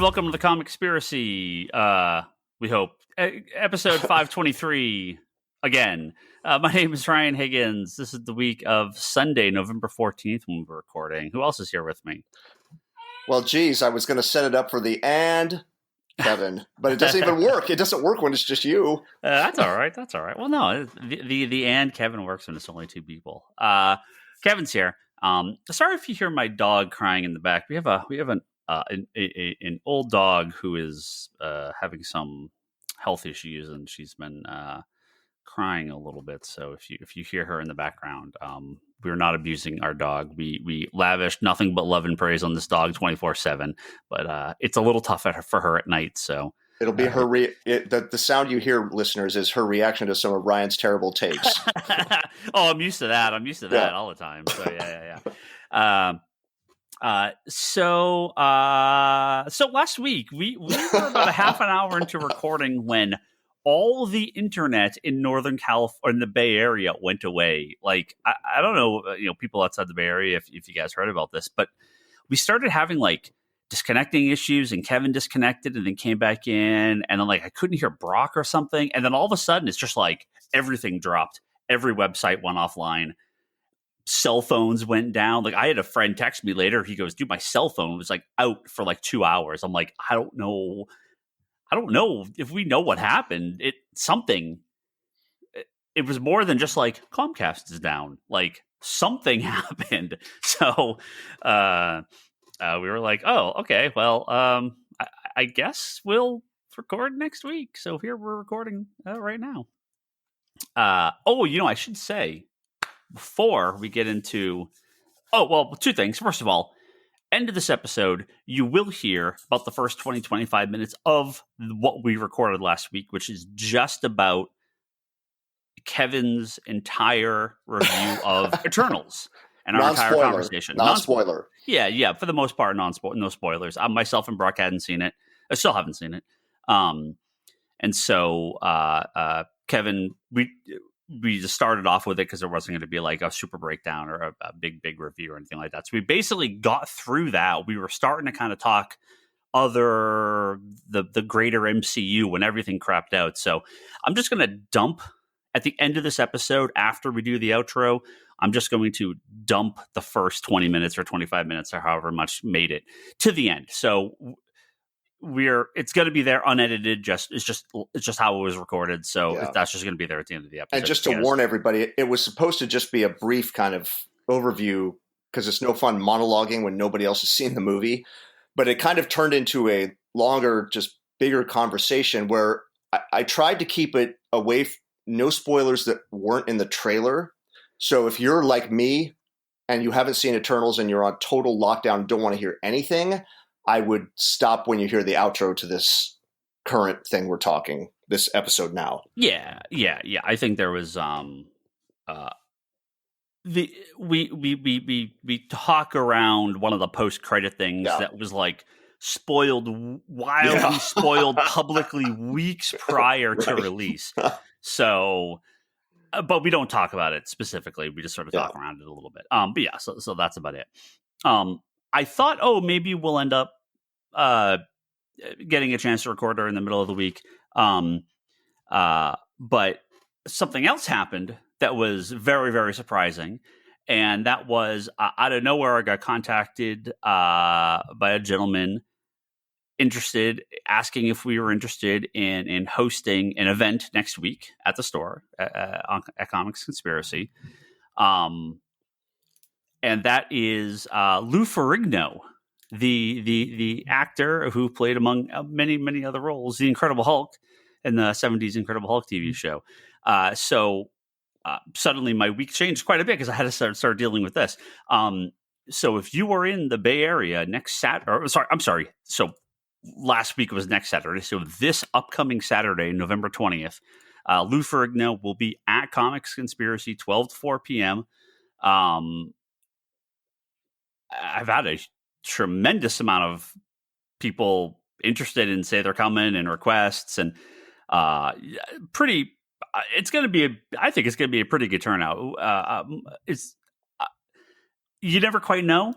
welcome to the Comic Conspiracy. We hope episode 523 again. My name is Ryan Higgins. This is the week of Sunday, November 14th when we're recording. Who else is here with me? Well, geez, I was going to set it up for the and Kevin, but it doesn't even work. It doesn't work when it's just you. That's all right. That's all right. Well, no, the and Kevin works when it's only two people. Kevin's here. Sorry if you hear my dog crying in the back. We have an old dog who is having some health issues, and she's been crying a little bit. So if you hear her in the background, we're not abusing our dog. We lavish nothing but love and praise on this dog 24/7. But it's a little tough for her at night. So it'll be her. The sound you hear, listeners, is her reaction to some of Ryan's terrible takes. Oh, I'm used to that. I'm used to that all the time. So yeah. So last week we were about a half an hour into recording when all the internet in Northern California, or in the Bay Area, went away. Like, I don't know, people outside the Bay Area, if you guys heard about this, but we started having like disconnecting issues, and Kevin disconnected and then came back in, and then like I couldn't hear Brock or something, and then all of a sudden it's just like everything dropped. Every website went offline. Cell phones went down. Like, I had a friend text me later. He goes, dude, my cell phone was like out for like 2 hours. I'm like, I don't know if we know what happened. It was more than just like Comcast is down. Like, something happened. So we were like, oh, okay, well, I guess we'll record next week. So here we're recording right now. I should say, before we get into, two things. First of all, end of this episode, you will hear about the first 25 minutes of what we recorded last week, which is just about Kevin's entire review of Eternals and our entire conversation. Non-spoiler. Yeah. For the most part, no spoilers. Myself and Brock hadn't seen it. I still haven't seen it. And so Kevin, we just started off with it because there wasn't going to be like a super breakdown or a big review or anything like that. So we basically got through that. We were starting to kind of talk the greater MCU when everything crapped out. So I'm just going to dump at the end of this episode, after we do the outro, I'm just going to dump the first 20 minutes or 25 minutes or however much made it to the end. So it's going to be there unedited. It's just how it was recorded. So that's just going to be there at the end of the episode. And just to warn everybody, it was supposed to just be a brief kind of overview, because it's no fun monologuing when nobody else has seen the movie. But it kind of turned into a longer, just bigger conversation where I tried to keep it away, no spoilers that weren't in the trailer. So if you're like me and you haven't seen Eternals and you're on total lockdown and don't want to hear anything, I would stop when you hear the outro to this current thing we're talking, this episode now. Yeah. I think there was we talk around one of the post-credit things that was like wildly spoiled publicly weeks prior to release. So, but we don't talk about it specifically. We just sort of talk around it a little bit. But yeah, so that's about it. I thought, maybe we'll end up getting a chance to record her in the middle of the week. But something else happened that was very, very surprising. And that was out of nowhere, I got contacted by a gentleman asking if we were interested in hosting an event next week at the store at Comics Conspiracy. And that is Lou Ferrigno, the actor who played among many other roles, the Incredible Hulk in the 70s Incredible Hulk TV show. So suddenly my week changed quite a bit because I had to start dealing with this. So if you are in the Bay Area next Saturday, so last week was next Saturday. So this upcoming Saturday, November 20th, Lou Ferrigno will be at Comics Conspiracy, 12 to 4 p.m. I've had a tremendous amount of people interested in say they're coming and requests, and I think it's going to be a pretty good turnout. You never quite know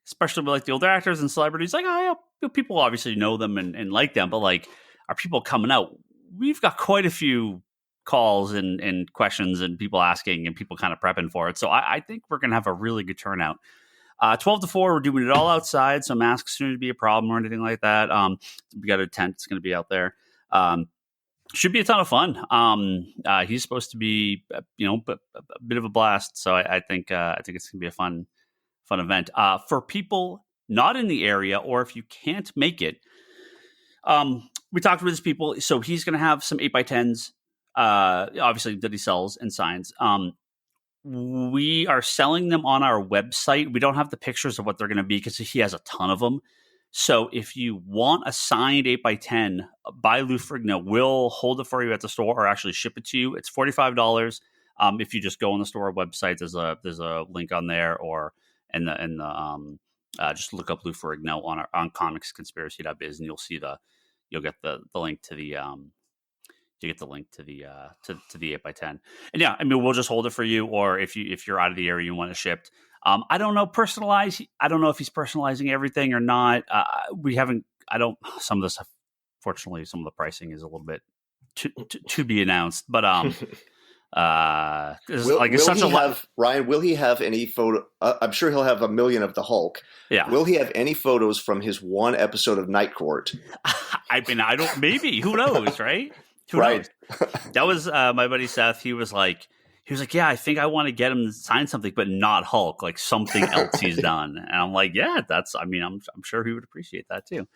especially with like the older actors and celebrities, like, oh yeah, people obviously know them and like them, but like, are people coming out? We've got quite a few calls and questions and people asking and people kind of prepping for it. So I think we're going to have a really good turnout. 12 to 4, we're doing it all outside, so masks shouldn't be a problem or anything like that. We got a tent that's going to be out there. Should be a ton of fun. He's supposed to be, a bit of a blast. So I think it's going to be a fun event. For people not in the area, or if you can't make it, we talked with his people. So he's going to have some 8x10s, obviously, that he sells and signs. We are selling them on our website. We don't have the pictures of what they're going to be because he has a ton of them. So if you want a signed 8x10 by Lou Ferrigno, we'll hold it for you at the store or actually ship it to you. It's $45. If you just go on the store website, there's a link on there, or just look up Lou Ferrigno on comicsconspiracy.biz, and you'll get the link to the to get the link to the 8x10. And yeah, I mean, we'll just hold it for you, or if you're out of the area, you want it shipped. I don't know, personalize. I don't know if he's personalizing everything or not. Some of this, fortunately, some of the pricing is a little bit to be announced, but Ryan, will he have any photo? I'm sure he'll have a million of the Hulk. Yeah. Will he have any photos from his one episode of Night Court? I mean, I don't. Maybe, who knows, right? Who knows? That was my buddy Seth. He was like, yeah, I think I want to get him to sign something, but not Hulk, like something else he's done. And I'm like, yeah, I'm sure he would appreciate that too.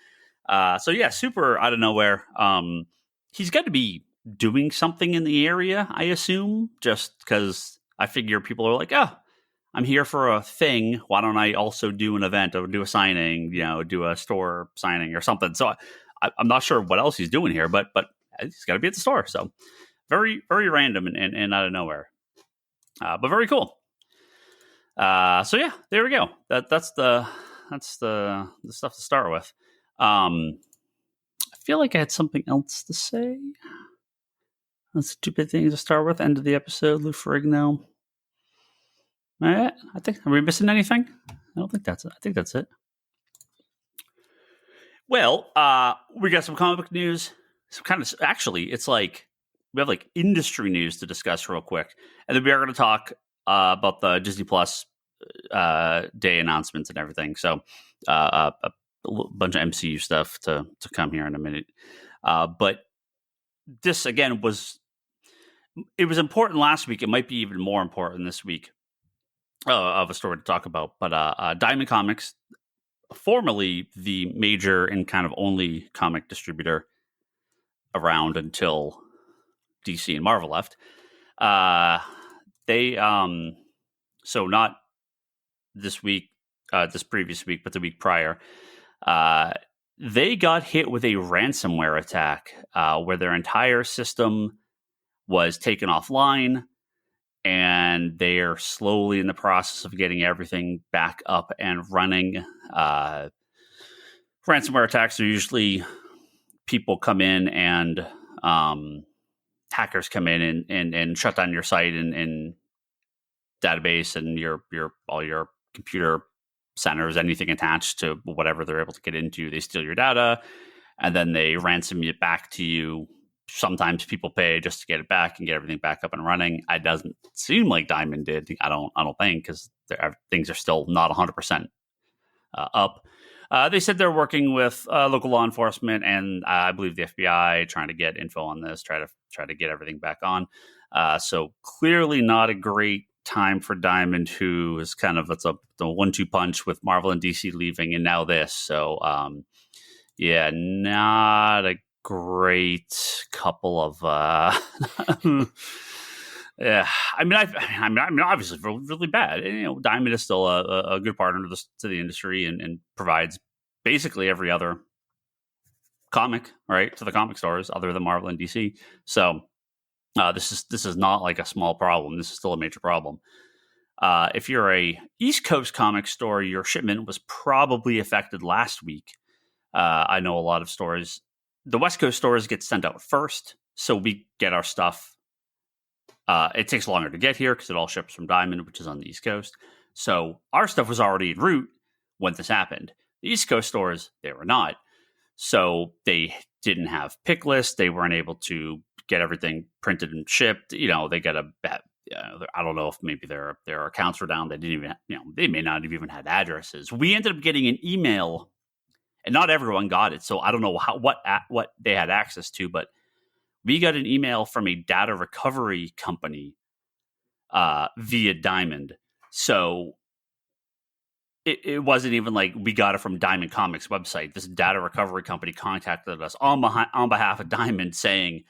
So yeah, super out of nowhere. He's got to be doing something in the area, I assume, just because I figure people are like, oh, I'm here for a thing. Why don't I also do an event or do a signing, do a store signing or something? So I'm not sure what else he's doing here, but he's got to be at the store. So very, very random and out of nowhere, but very cool. So yeah, there we go. That's the stuff to start with. I feel like I had something else to say. That's a stupid thing to start with. End of the episode, Lou Ferrigno. All right. Are we missing anything? I don't think that's it. I think that's it. Well, we got some comic book news. It's like we have like industry news to discuss real quick. And then we are going to talk about the Disney Plus day announcements and everything. So a bunch of MCU stuff to come here in a minute. But this, again, was important last week. It might be even more important this week of a story to talk about. But Diamond Comics, formerly the major and kind of only comic distributor around until DC and Marvel left, they so not this week, this previous week, but the week prior, they got hit with a ransomware attack where their entire system was taken offline, and they are slowly in the process of getting everything back up and running. Ransomware attacks are usually people come in and hackers come in and shut down your site and database and your all your computer centers, anything attached to whatever they're able to get into. They steal your data and then they ransom it back to you. Sometimes people pay just to get it back and get everything back up and running. It doesn't seem like Diamond did. I don't think, because things are still not 100% up. They said they're working with local law enforcement and I believe the FBI, trying to get info on this, try to get everything back on. So clearly not a great time for Diamond, who is kind of, the 1-2 punch with Marvel and DC leaving and now this. So yeah, not a great couple of yeah. I mean, obviously, really bad. And, Diamond is still a good partner to the industry and provides basically every other comic, right, to the comic stores other than Marvel and DC. So this is not like a small problem. This is still a major problem. If you're a East Coast comic store, your shipment was probably affected last week. I know a lot of stores. The West Coast stores get sent out first, so we get our stuff. It takes longer to get here because it all ships from Diamond, which is on the East Coast. So our stuff was already en route. when this happened. The East Coast stores, they were not. So they didn't have pick lists. They weren't able to get everything printed and shipped. They get I don't know if maybe their accounts were down. They didn't even, they may not have even had addresses. We ended up getting an email, and not everyone got it. So I don't know what they had access to, but we got an email from a data recovery company via Diamond. So it wasn't even like we got it from Diamond Comics website. This data recovery company contacted us on behalf of Diamond saying,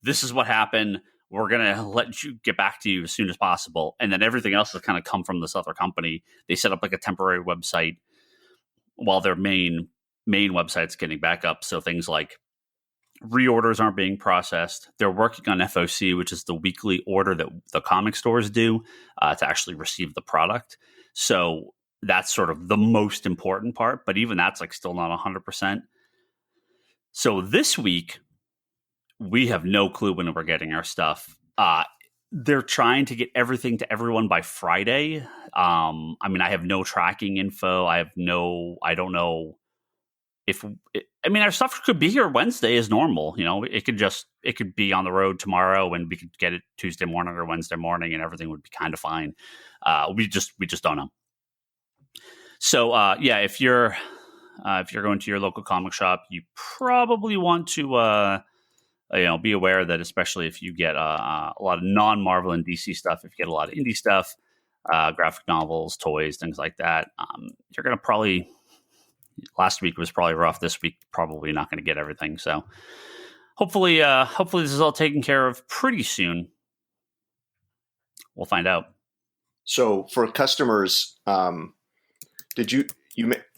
this is what happened. We're going to let you get back to you as soon as possible. And then everything else has kind of come from this other company. They set up like a temporary website while their main website's getting back up. So things like reorders aren't being processed. They're working on FOC, which is the weekly order that the comic stores do to actually receive the product. So that's sort of the most important part, but even that's like still not 100%. So this week, we have no clue when we're getting our stuff. They're trying to get everything to everyone by Friday. I have no tracking info. I don't know our stuff could be here Wednesday as normal. It could be on the road tomorrow and we could get it Tuesday morning or Wednesday morning and everything would be kind of fine. We just don't know. So, if you're going to your local comic shop, you probably want to, be aware that especially if you get a lot of non-Marvel and DC stuff, if you get a lot of indie stuff, graphic novels, toys, things like that, you're going to probably. Last week was probably rough. This week, probably not going to get everything. So, hopefully, this is all taken care of pretty soon. We'll find out. So, for customers. You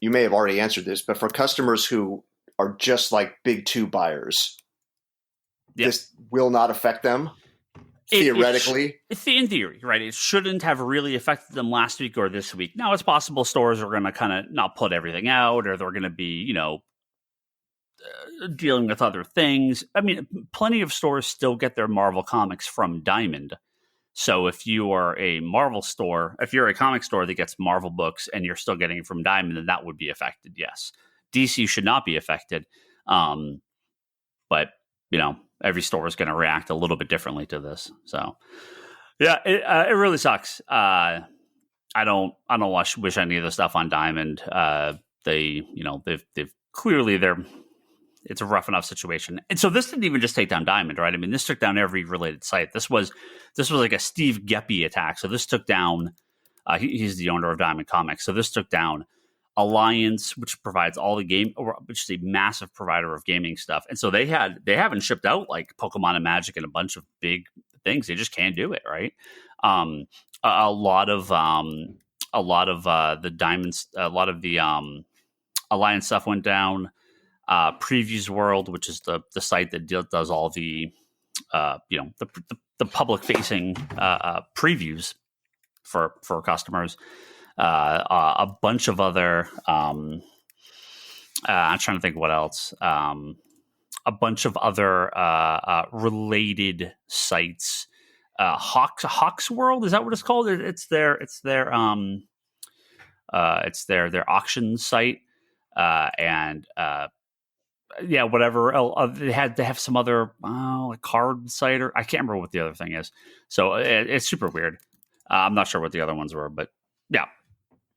may have already answered this, but for customers who are just like big two buyers, this will not affect them theoretically. In theory, right? It shouldn't have really affected them last week or this week. Now, it's possible stores are going to kind of not put everything out, or they're going to be, dealing with other things. Plenty of stores still get their Marvel comics from Diamond. So if you are a Marvel store, if you're a comic store that gets Marvel books and you're still getting it from Diamond, then that would be affected, yes. DC should not be affected. But, every store is going to react a little bit differently to this. So, yeah, it really sucks. I don't wish any of the stuff on Diamond. They've clearly it's a rough enough situation. And so this didn't even just take down Diamond, right? This took down every related site. This was like a Steve Geppi attack. So this took down, he's the owner of Diamond Comics. So this took down Alliance, which provides all the which is a massive provider of gaming stuff. And so they haven't shipped out like Pokemon and Magic and a bunch of big things. They just can't do it, right? A lot of the Diamonds, a lot of the Alliance stuff went down. Previews World, which is the site that does all the the public facing previews for customers. A bunch of other I'm trying to think what else. A bunch of other related sites. Hawks World, is that what it's called? It's their auction site. Whatever. They have some other like card site, or I can't remember what the other thing is. So it's super weird. I'm not sure what the other ones were, but yeah,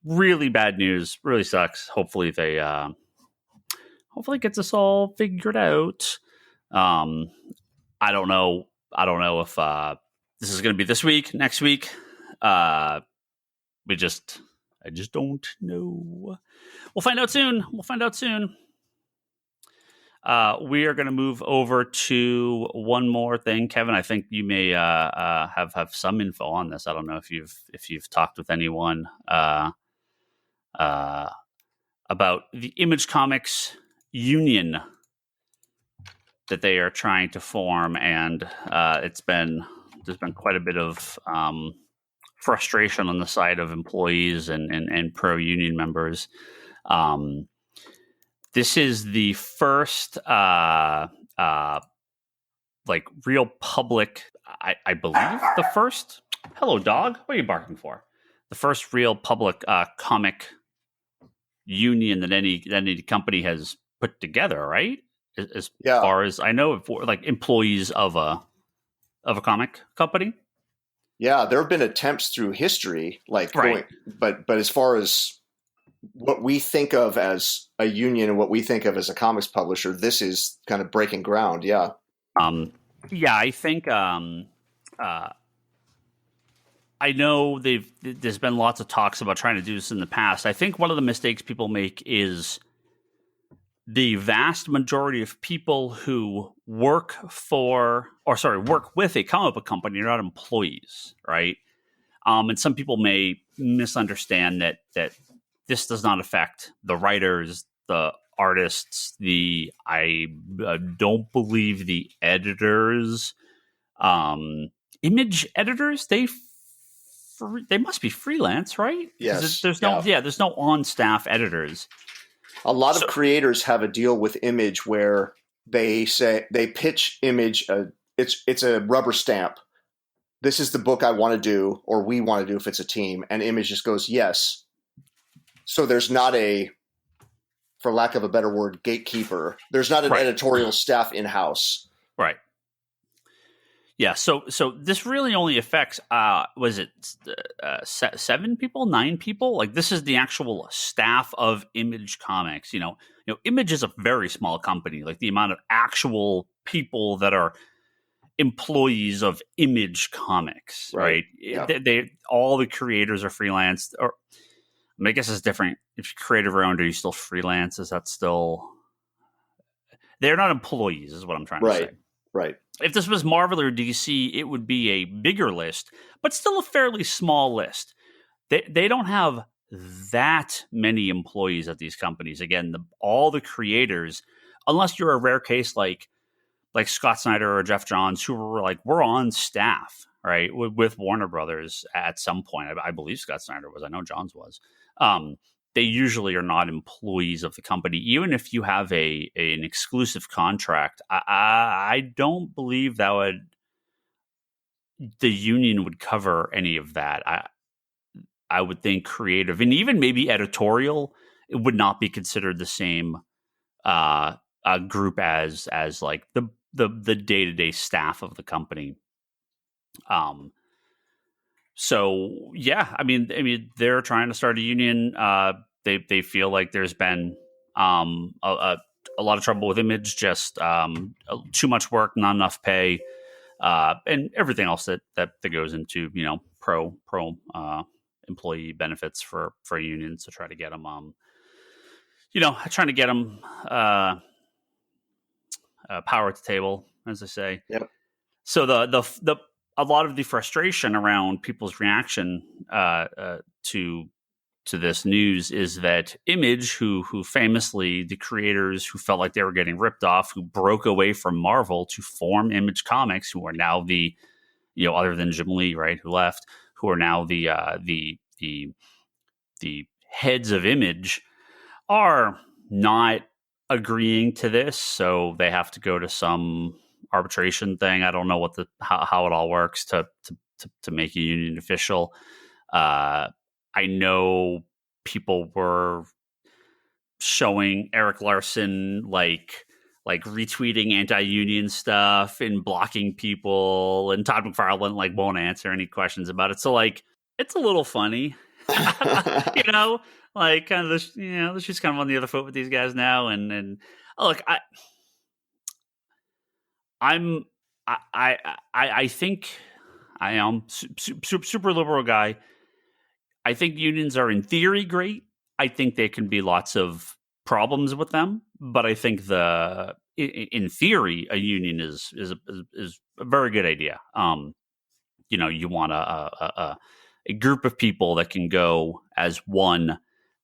really bad news. Really sucks. Hopefully it gets us all figured out. I don't know if this is going to be this week, next week. I just don't know. We'll find out soon. We are going to move over to one more thing, Kevin. I think you may have some info on this. I don't know if you've talked with anyone about the Image Comics union that they are trying to form, and there's been quite a bit of frustration on the side of employees and pro union members. This is the first like real public, I believe the first. Hello, dog. What are you barking for? The first real public comic union that any company has put together, right? As Yeah. far as I know, for like employees of a comic company. Yeah, there have been attempts through history, like Right. but as far as what we think of as a union and what we think of as a comics publisher, this is kind of breaking ground. Yeah. Yeah, I think I know there's been lots of talks about trying to do this in the past. I think one of the mistakes people make is the vast majority of people who work with a comic book company are not employees, right? And some people may misunderstand that this does not affect the writers, the artists, I don't believe the editors, image editors. They must be freelance, right? Yes. There's no on staff editors. A lot of creators have a deal with Image where they pitch Image it's a rubber stamp. This is the book I want to do, or we want to do if it's a team, and Image just goes yes. So there's not for lack of a better word, gatekeeper. There's not an editorial staff in house. Right. Yeah. So this really only affects was it 7 people, 9 people? Like this is the actual staff of Image Comics. Image is a very small company. Like the amount of actual people that are employees of Image Comics, right? Yeah. They all the creators are freelance. Or I guess it's different. If you're creative owned, are you still freelance? Is that still? They're not employees, is what I'm trying to say. Right. If this was Marvel or DC, it would be a bigger list, but still a fairly small list. They don't have that many employees at these companies. Again, all the creators, unless you're a rare case like Scott Snyder or Jeff Johns, who were like, we're on staff, right, with Warner Brothers at some point. I believe Scott Snyder was. I know Johns was. They usually are not employees of the company, even if you have an exclusive contract. I don't believe the union would cover any of that. I would think creative and even maybe editorial, it would not be considered the same group as like the day-to-day staff of the company. So yeah, I mean, they're trying to start a union. They feel like there's been a lot of trouble with Image, just too much work, not enough pay, and everything else that goes into pro employee benefits for unions to try to get them trying to get them power at the table, as they say. Yep. So the a lot of the frustration around people's reaction to this news is that Image, who famously, the creators who felt like they were getting ripped off, who broke away from Marvel to form Image Comics, who are now the other than Jim Lee, right, who left, who are now the heads of Image, are not agreeing to this, so they have to go to some arbitration thing. I don't know how it all works to make a union official. I know people were showing Eric Larson like retweeting anti-union stuff and blocking people, and Todd McFarlane like won't answer any questions about it. So like it's a little funny, like kind of this, she's kind of on the other foot with these guys now. And look, I think I am super liberal guy. I think unions are in theory great. I think there can be lots of problems with them, but I think in theory a union is a very good idea. You want a group of people that can go as one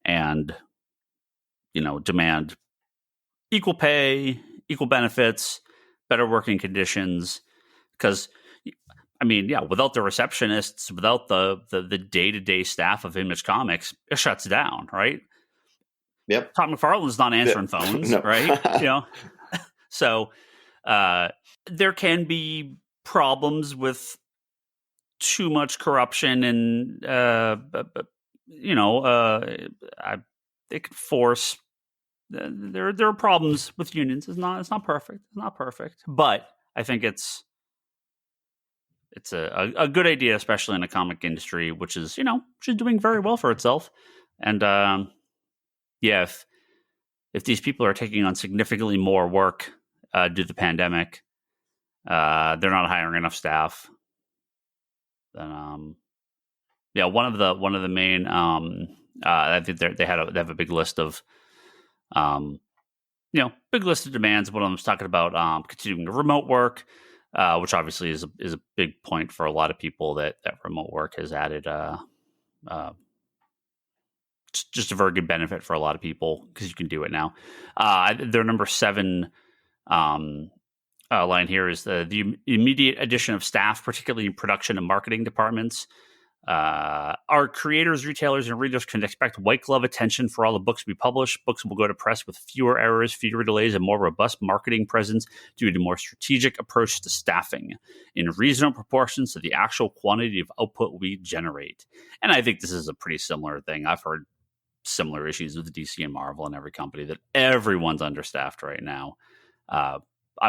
and demand equal pay, equal benefits, better working conditions, because without the receptionists, without the day-to-day staff of Image Comics, it shuts down, right? Yep. Todd McFarlane's not answering phones, right? So there can be problems with too much corruption, and they could force. There are problems with unions. It's not perfect. It's not perfect, but I think it's a good idea, especially in the comic industry, which is doing very well for itself. And if these people are taking on significantly more work due to the pandemic, they're not hiring enough staff. Then one of the main I think they have a big list of big list of demands. One of them is talking about continuing remote work, which obviously is a big point for a lot of people. That remote work has added just a very good benefit for a lot of people because you can do it now. Their number 7 line here is the immediate addition of staff, particularly in production and marketing departments. Our creators, retailers, and readers can expect white glove attention for all the books we publish. Books will go to press with fewer errors, fewer delays, and more robust marketing presence due to more strategic approach to staffing in reasonable proportions to the actual quantity of output we generate. And I think this is a pretty similar thing. I've heard similar issues with DC and Marvel and every company that everyone's understaffed right now. I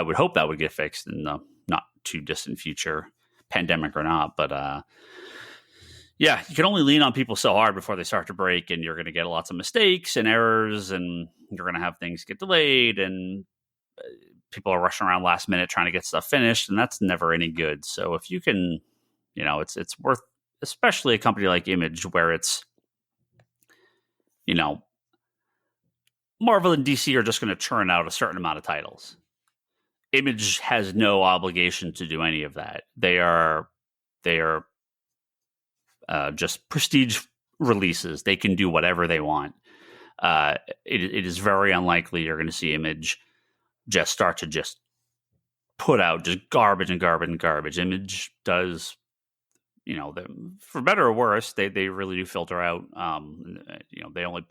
would hope that would get fixed in the not too distant future, pandemic or not, but you can only lean on people so hard before they start to break, and you're going to get lots of mistakes and errors, and you're going to have things get delayed, and people are rushing around last minute trying to get stuff finished, and that's never any good. So if you can, it's worth, especially a company like Image, where it's, Marvel and DC are just going to churn out a certain amount of titles. Image has no obligation to do any of that. They are just prestige releases. They can do whatever they want. It is very unlikely you're going to see Image just start to just put out just garbage and garbage and garbage. Image does, for better or worse, they really do filter out. They only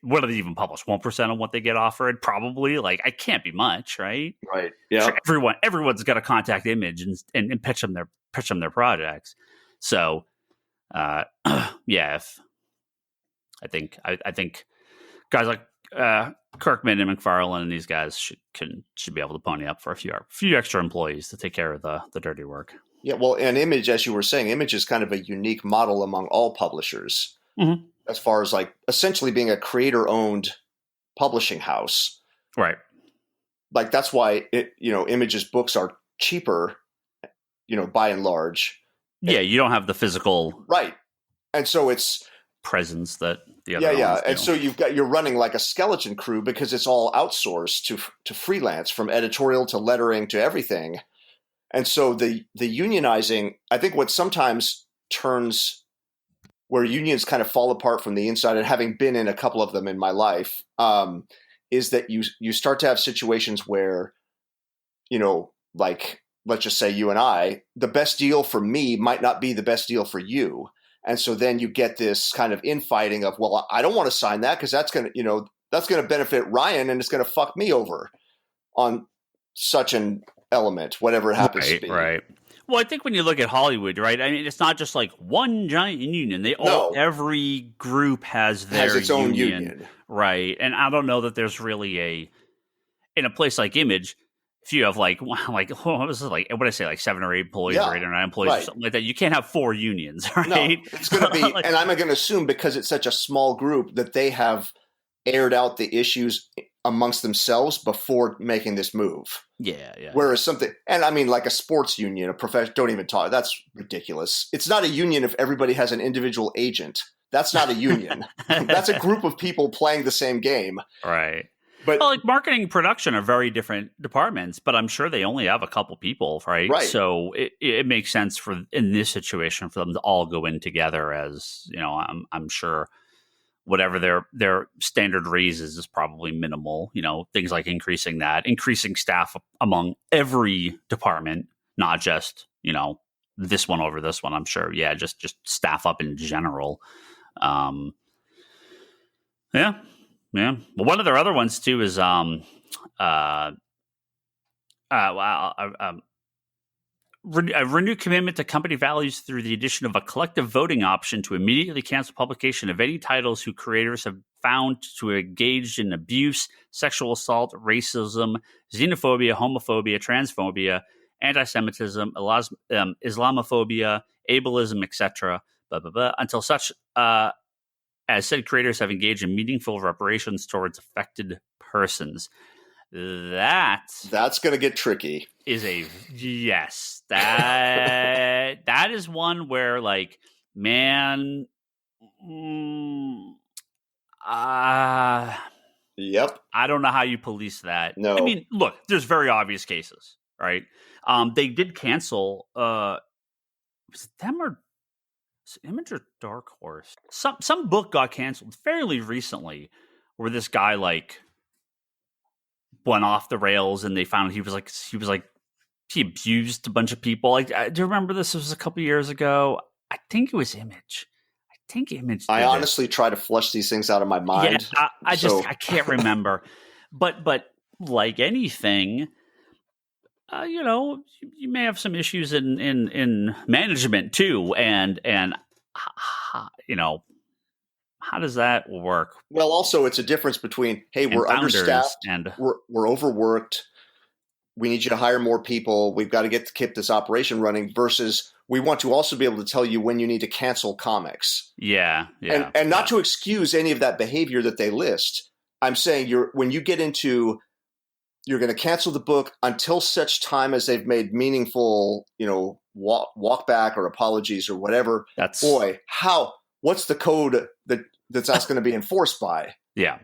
what do they even publish? 1% of what they get offered, probably. Like, it can't be much, right? Right. Yeah. Sure, everyone's got to contact Image and pitch them their projects. So. If I think guys like Kirkman and McFarlane and these guys should be able to pony up for a few extra employees to take care of the dirty work. Yeah, well, and Image, as you were saying, Image is kind of a unique model among all publishers, as far as like essentially being a creator-owned publishing house. Right. Like, that's why Image's books are cheaper, by and large. Yeah, you don't have the physical right, and so it's presence that the other and so you're running like a skeleton crew because it's all outsourced to freelance, from editorial to lettering to everything. And so the unionizing, I think what sometimes turns where unions kind of fall apart from the inside, and having been in a couple of them in my life, is that you start to have situations where, like, let's just say you and I, the best deal for me might not be the best deal for you. And so then you get this kind of infighting of, well, I don't want to sign that because that's going to benefit Ryan and it's going to fuck me over on such an element, whatever it happens to be. Right. Well, I think when you look at Hollywood, right, I mean, it's not just like one giant union. Every group has its own union. Right. And I don't know that there's really in a place like Image, if you have like what was it, like, what did I say, like 7 or 8 employees or 8 or 9 employees or something like that, you can't have 4 unions, right? No, it's going to be, and I'm going to assume because it's such a small group that they have aired out the issues amongst themselves before making this move. Yeah. Whereas something, and I mean, like a sports union, a profession, don't even talk. That's ridiculous. It's not a union if everybody has an individual agent. That's not a union. That's a group of people playing the same game. Right. But like marketing and production are very different departments, but I'm sure they only have a couple people, right? Right. So it makes sense in this situation for them to all go in together. As I'm sure whatever their standard raises is probably minimal. Things like increasing staff among every department, not just this one over this one. I'm sure, just staff up in general. Yeah. Well, one of their other ones too is A renewed commitment to company values through the addition of a collective voting option to immediately cancel publication of any titles whose creators have found to engage in abuse, sexual assault, racism, xenophobia, homophobia, transphobia, anti-Semitism, Islamophobia, ableism, etc., until such as said creators have engaged in meaningful reparations towards affected persons. That's going to get tricky. Yes, that is one where, like, man, yep. I don't know how you police that. No. I mean, look, there's very obvious cases, right? They did cancel, was it them or Image or Dark Horse? Some book got canceled fairly recently where this guy, like, went off the rails and they found he abused a bunch of people. Like, do you remember this? It was a couple years ago. I think it was Image. I honestly try to flush these things out of my mind. Yeah, I can't remember. But like anything, you may have some issues in management too, and how does that work? Well, also it's a difference between, hey, we're understaffed and we're overworked. We need you to hire more people. We've got to keep this operation running versus we want to also be able to tell you when you need to cancel comics. Yeah. And not to excuse any of that behavior that they list. I'm saying when you get into, you're going to cancel the book until such time as they've made meaningful, walk back or apologies or whatever. What's the code that's going to be enforced by? Yeah.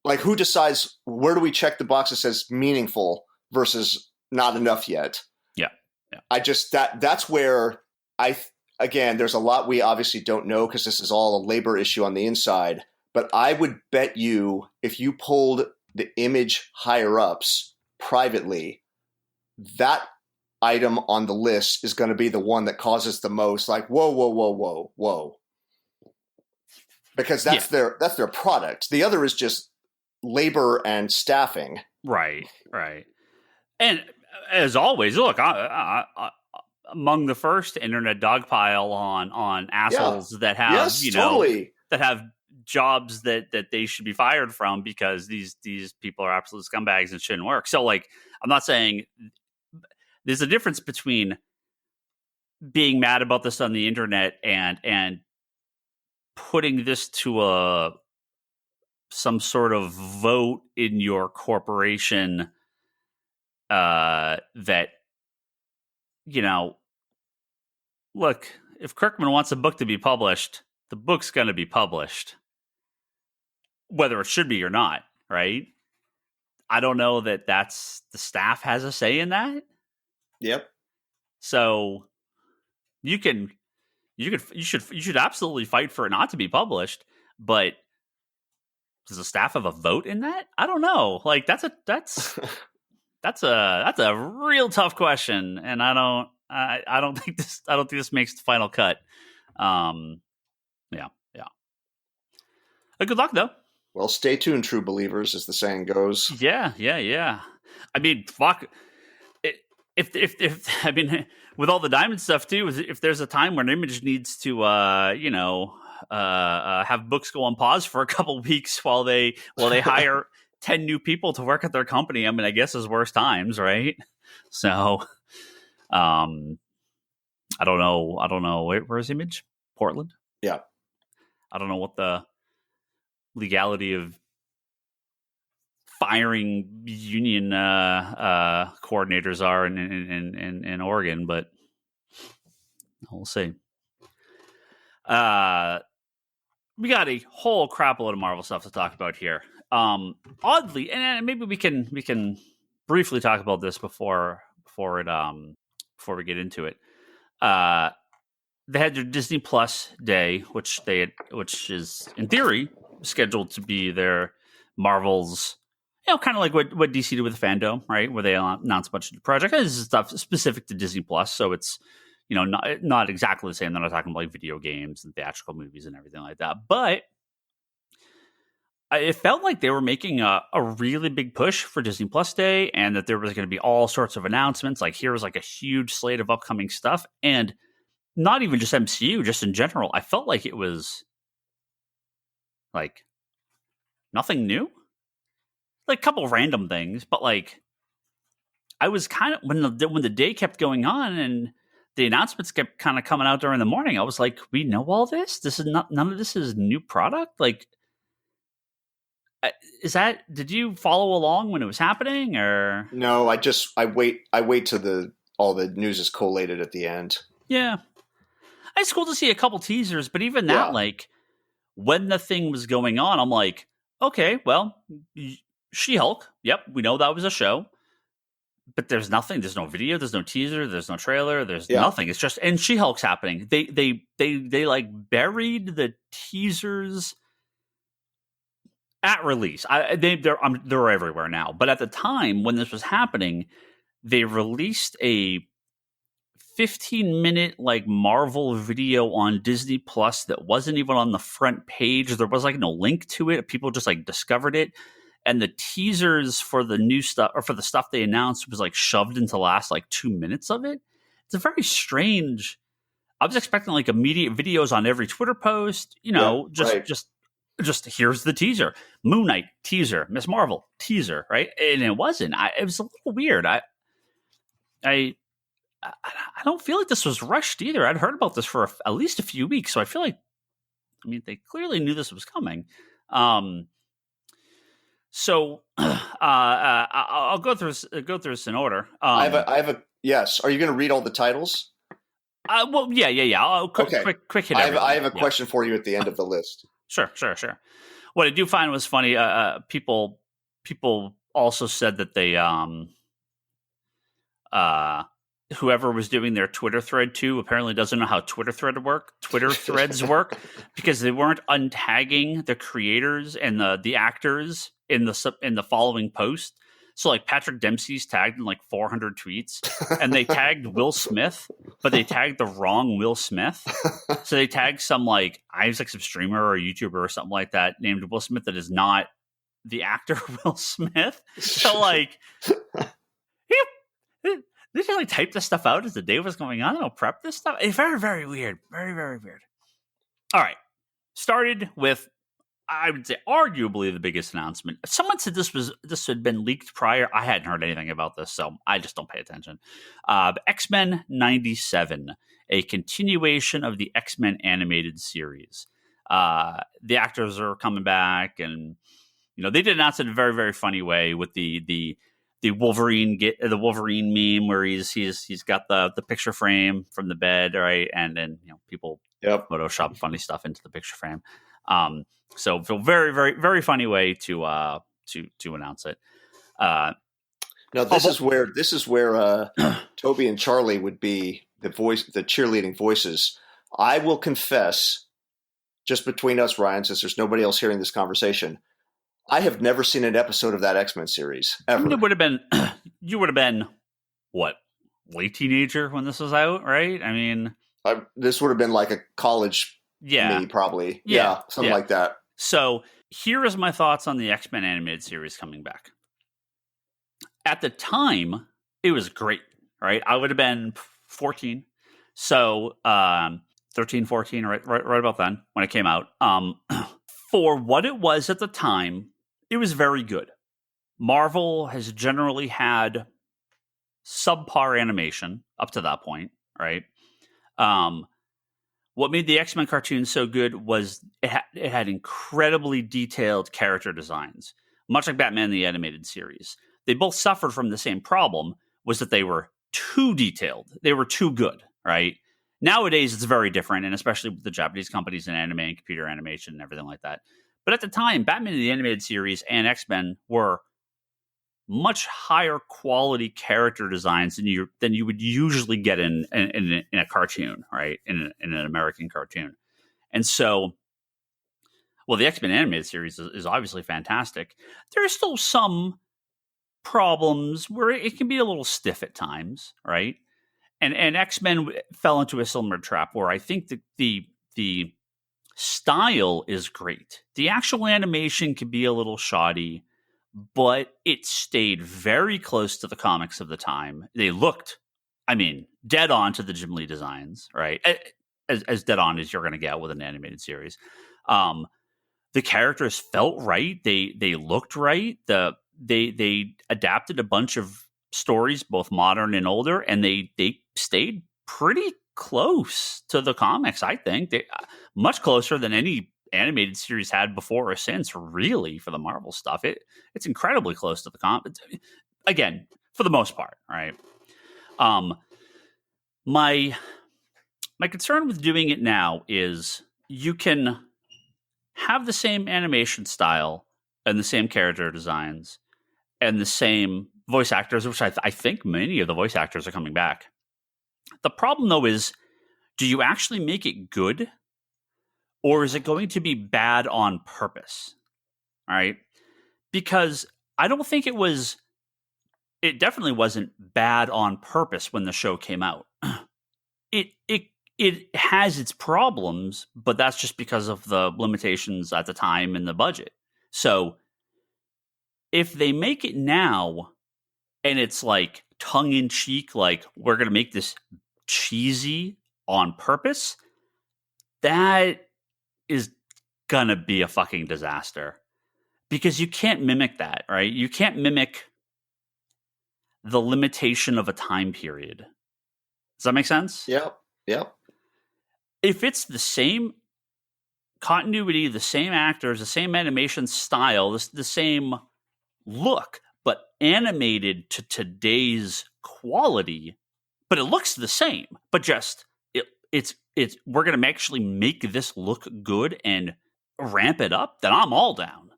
Like, who decides, where do we check the box that says meaningful versus not enough yet? Yeah. That's where there's a lot we obviously don't know because this is all a labor issue on the inside. But I would bet you if you pulled the Image higher ups privately, that item on the list is going to be the one that causes the most, like, whoa. Because that's their product. The other is just labor and staffing. Right. And as always, look, among the first internet dogpile on assholes that have totally. that have jobs that they should be fired from because these people are absolute scumbags and shouldn't work. So, like, I'm not saying there's a difference between being mad about this on the internet and putting this to some sort of vote in your corporation that, look, if Kirkman wants a book to be published, the book's going to be published, whether it should be or not, right? I don't know that's the staff has a say in that. Yep. So you should absolutely fight for it not to be published, but does the staff have a vote in that? I don't know. Like, that's a real tough question, and I don't think this makes the final cut. Yeah. Good luck though. Well, stay tuned, true believers, as the saying goes. Yeah. I mean, fuck. If I mean, with all the Diamond stuff too, if there's a time when Image needs to, have books go on pause for a couple weeks while they hire 10 new people to work at their company, I mean, I guess is worse times, right? So, I don't know. Where's Image? Portland? Yeah. I don't know what the legality of firing union coordinators are in Oregon, but we'll see. We got a whole crap load of Marvel stuff to talk about here. Oddly, and maybe we can briefly talk about this before we get into it. They had their Disney Plus Day, which is in theory scheduled to be their Marvel's, kind of like what DC did with Fandom, right? Where they announced a bunch of new projects. This is stuff specific to Disney Plus, so it's not exactly the same. They're not talking about like video games and theatrical movies and everything like that. But it felt like they were making a really big push for Disney Plus Day, and that there was going to be all sorts of announcements. Like, here was like a huge slate of upcoming stuff, and not even just MCU, just in general. I felt like it was like nothing new, like a couple random things, but like I was kind of when the day kept going on and the announcements kept kind of coming out during the morning, I was like, we know all this. This is not none of this is new product. Like, did you follow along when it was happening, or No, I wait till all the news is collated at the end. yeah, it's cool to see a couple teasers, but even that, Yeah. like when the thing was going on, I'm like, okay, well, She-Hulk, yep, we know that was a show, but there's nothing. There's no video. There's no teaser. There's no trailer. There's nothing. It's just, and She-Hulk's happening. They like buried the teasers at release. They're everywhere now. But at the time when this was happening, they released a 15-minute like Marvel video on Disney Plus that wasn't even on the front page. There was like no link to it. People just like discovered it. And the teasers for the new stuff, or for the stuff they announced, was like shoved into the last like 2 minutes of it. It's a very strange. I was expecting like immediate videos on every Twitter post, just here's the teaser. Moon Knight teaser, Miss Marvel teaser, right? And it wasn't. It was a little weird. I don't feel like this was rushed either. I'd heard about this for at least a few weeks, so I feel like, I mean, they clearly knew this was coming. So I'll go through this in order. I have a yes. Are you going to read all the titles? Well, yeah. I'll quick hit. I have a question for you at the end of the list. Sure. What I do find was funny. People also said that they whoever was doing their Twitter thread too apparently doesn't know how Twitter threads work, because they weren't untagging the creators and the actors in the following post. So like Patrick Dempsey's tagged in like 400 tweets, and they tagged Will Smith, but they tagged the wrong Will Smith. So they tagged some like Isaac, some streamer or YouTuber or something like that named Will Smith that is not the actor Will Smith. So like, they just like type this stuff out as the day was going on. They'll prep this stuff. It's very, very weird. Very, very weird. All right. Started with, I would say, arguably the biggest announcement. Someone said this had been leaked prior. I hadn't heard anything about this, so I just don't pay attention. X-Men 97, a continuation of the X-Men animated series. The actors are coming back, and they did announce it in a very, very funny way with the Wolverine meme where he's got the picture frame from the bed, right, and then people Photoshop funny stuff into the picture frame. So very, very, very funny way to announce it. Now this is where Toby and Charlie would be the cheerleading voices. I will confess, just between us, Ryan, since there's nobody else hearing this conversation, I have never seen an episode of that X-Men series ever. I mean, you would have been what, late teenager when this was out, right? I mean, this would have been like a college. Me, probably. Yeah, something like that. So here is my thoughts on the X-Men animated series coming back. At the time, it was great, right? I would have been 14. So 13, 14, right about then when it came out. For what it was at the time, it was very good. Marvel has generally had subpar animation up to that point, right? What made the X-Men cartoon so good was it had incredibly detailed character designs, much like Batman the Animated Series. They both suffered from the same problem, was that they were too detailed. They were too good, right? Nowadays, it's very different, and especially with the Japanese companies in anime and computer animation and everything like that. But at the time, Batman the Animated Series and X-Men were much higher quality character designs than you would usually get in a cartoon, right? In an American cartoon. And so, well, the X-Men animated series is obviously fantastic. There are still some problems where it can be a little stiff at times, right? And X-Men fell into a similar trap where I think the style is great. The actual animation can be a little shoddy, but it stayed very close to the comics of the time. They looked, dead on to the Jim Lee designs, right? As dead on as you're going to get with an animated series. The characters felt right. They looked right. They adapted a bunch of stories, both modern and older, and they stayed pretty close to the comics. I think they much closer than any animated series had before or since. Really, for the Marvel stuff, it's incredibly close to the comics. Again, for the most part, right? My concern with doing it now is you can have the same animation style and the same character designs and the same voice actors, which I think many of the voice actors are coming back. The problem, though, is do you actually make it good, or is it going to be bad on purpose? All right? Because I don't think it definitely wasn't bad on purpose when the show came out. It has its problems, but that's just because of the limitations at the time and the budget. So if they make it now and it's like tongue in cheek, like we're going to make this cheesy on purpose, that is going to be a fucking disaster, because you can't mimic that, right? You can't mimic the limitation of a time period. Does that make sense? Yep. If it's the same continuity, the same actors, the same animation style, the same look, but animated to today's quality, but it looks the same, but just it's we're going to actually make this look good and ramp it up, then I'm all down.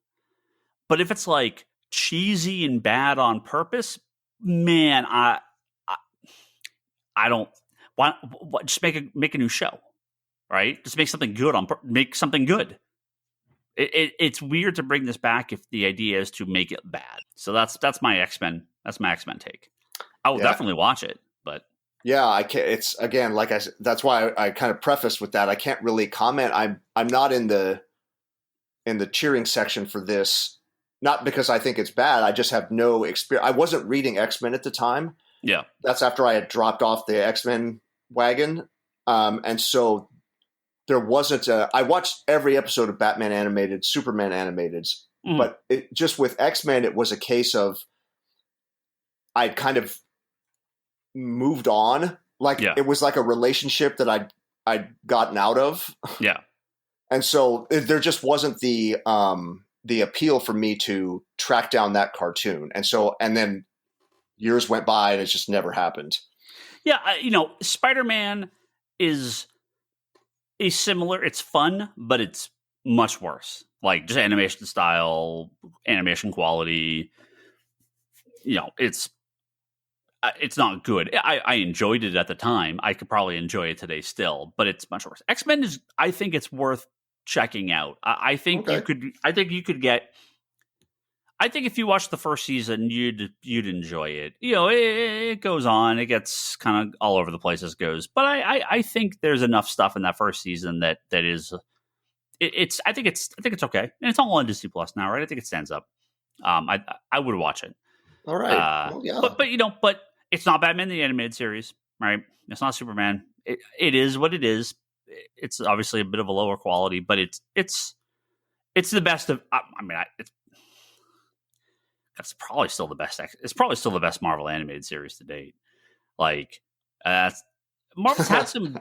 But if it's like cheesy and bad on purpose, man, I don't want. Just make a new show. Right? Just make something good make something good. It's weird to bring this back if the idea is to make it bad. So that's my X-Men. That's my X-Men take. I will definitely watch it, but yeah, I can't. It's again, like I said, that's why I kind of prefaced with that. I can't really comment. I'm not in the cheering section for this. Not because I think it's bad. I just have no experience. I wasn't reading X-Men at the time. Yeah, that's after I had dropped off the X-Men wagon, and so. There wasn't I watched every episode of Batman animated, Superman animated, but just with X-Men, it was a case of I'd kind of moved on. Like it was like a relationship that I'd gotten out of. Yeah. And so there just wasn't the appeal for me to track down that cartoon. And then years went by and it just never happened. Yeah. Spider-Man is similar. It's fun, but it's much worse. Like just animation style, animation quality. It's not good. I enjoyed it at the time. I could probably enjoy it today still, but it's much worse. X-Men is. I think it's worth checking out. I think you could. I think you could get. I think if you watch the first season, you'd enjoy it. It goes on. It gets kind of all over the place as it goes. But I think there's enough stuff in that first season that is. I think it's okay, and it's all on Disney Plus now, right? I think it stands up. I would watch it. All right. Yeah. But it's not Batman the Animated Series, right? It's not Superman. It is what it is. It's obviously a bit of a lower quality, but it's the best of. It's probably still the best. It's probably still the best Marvel animated series to date. Like, Marvel's had some.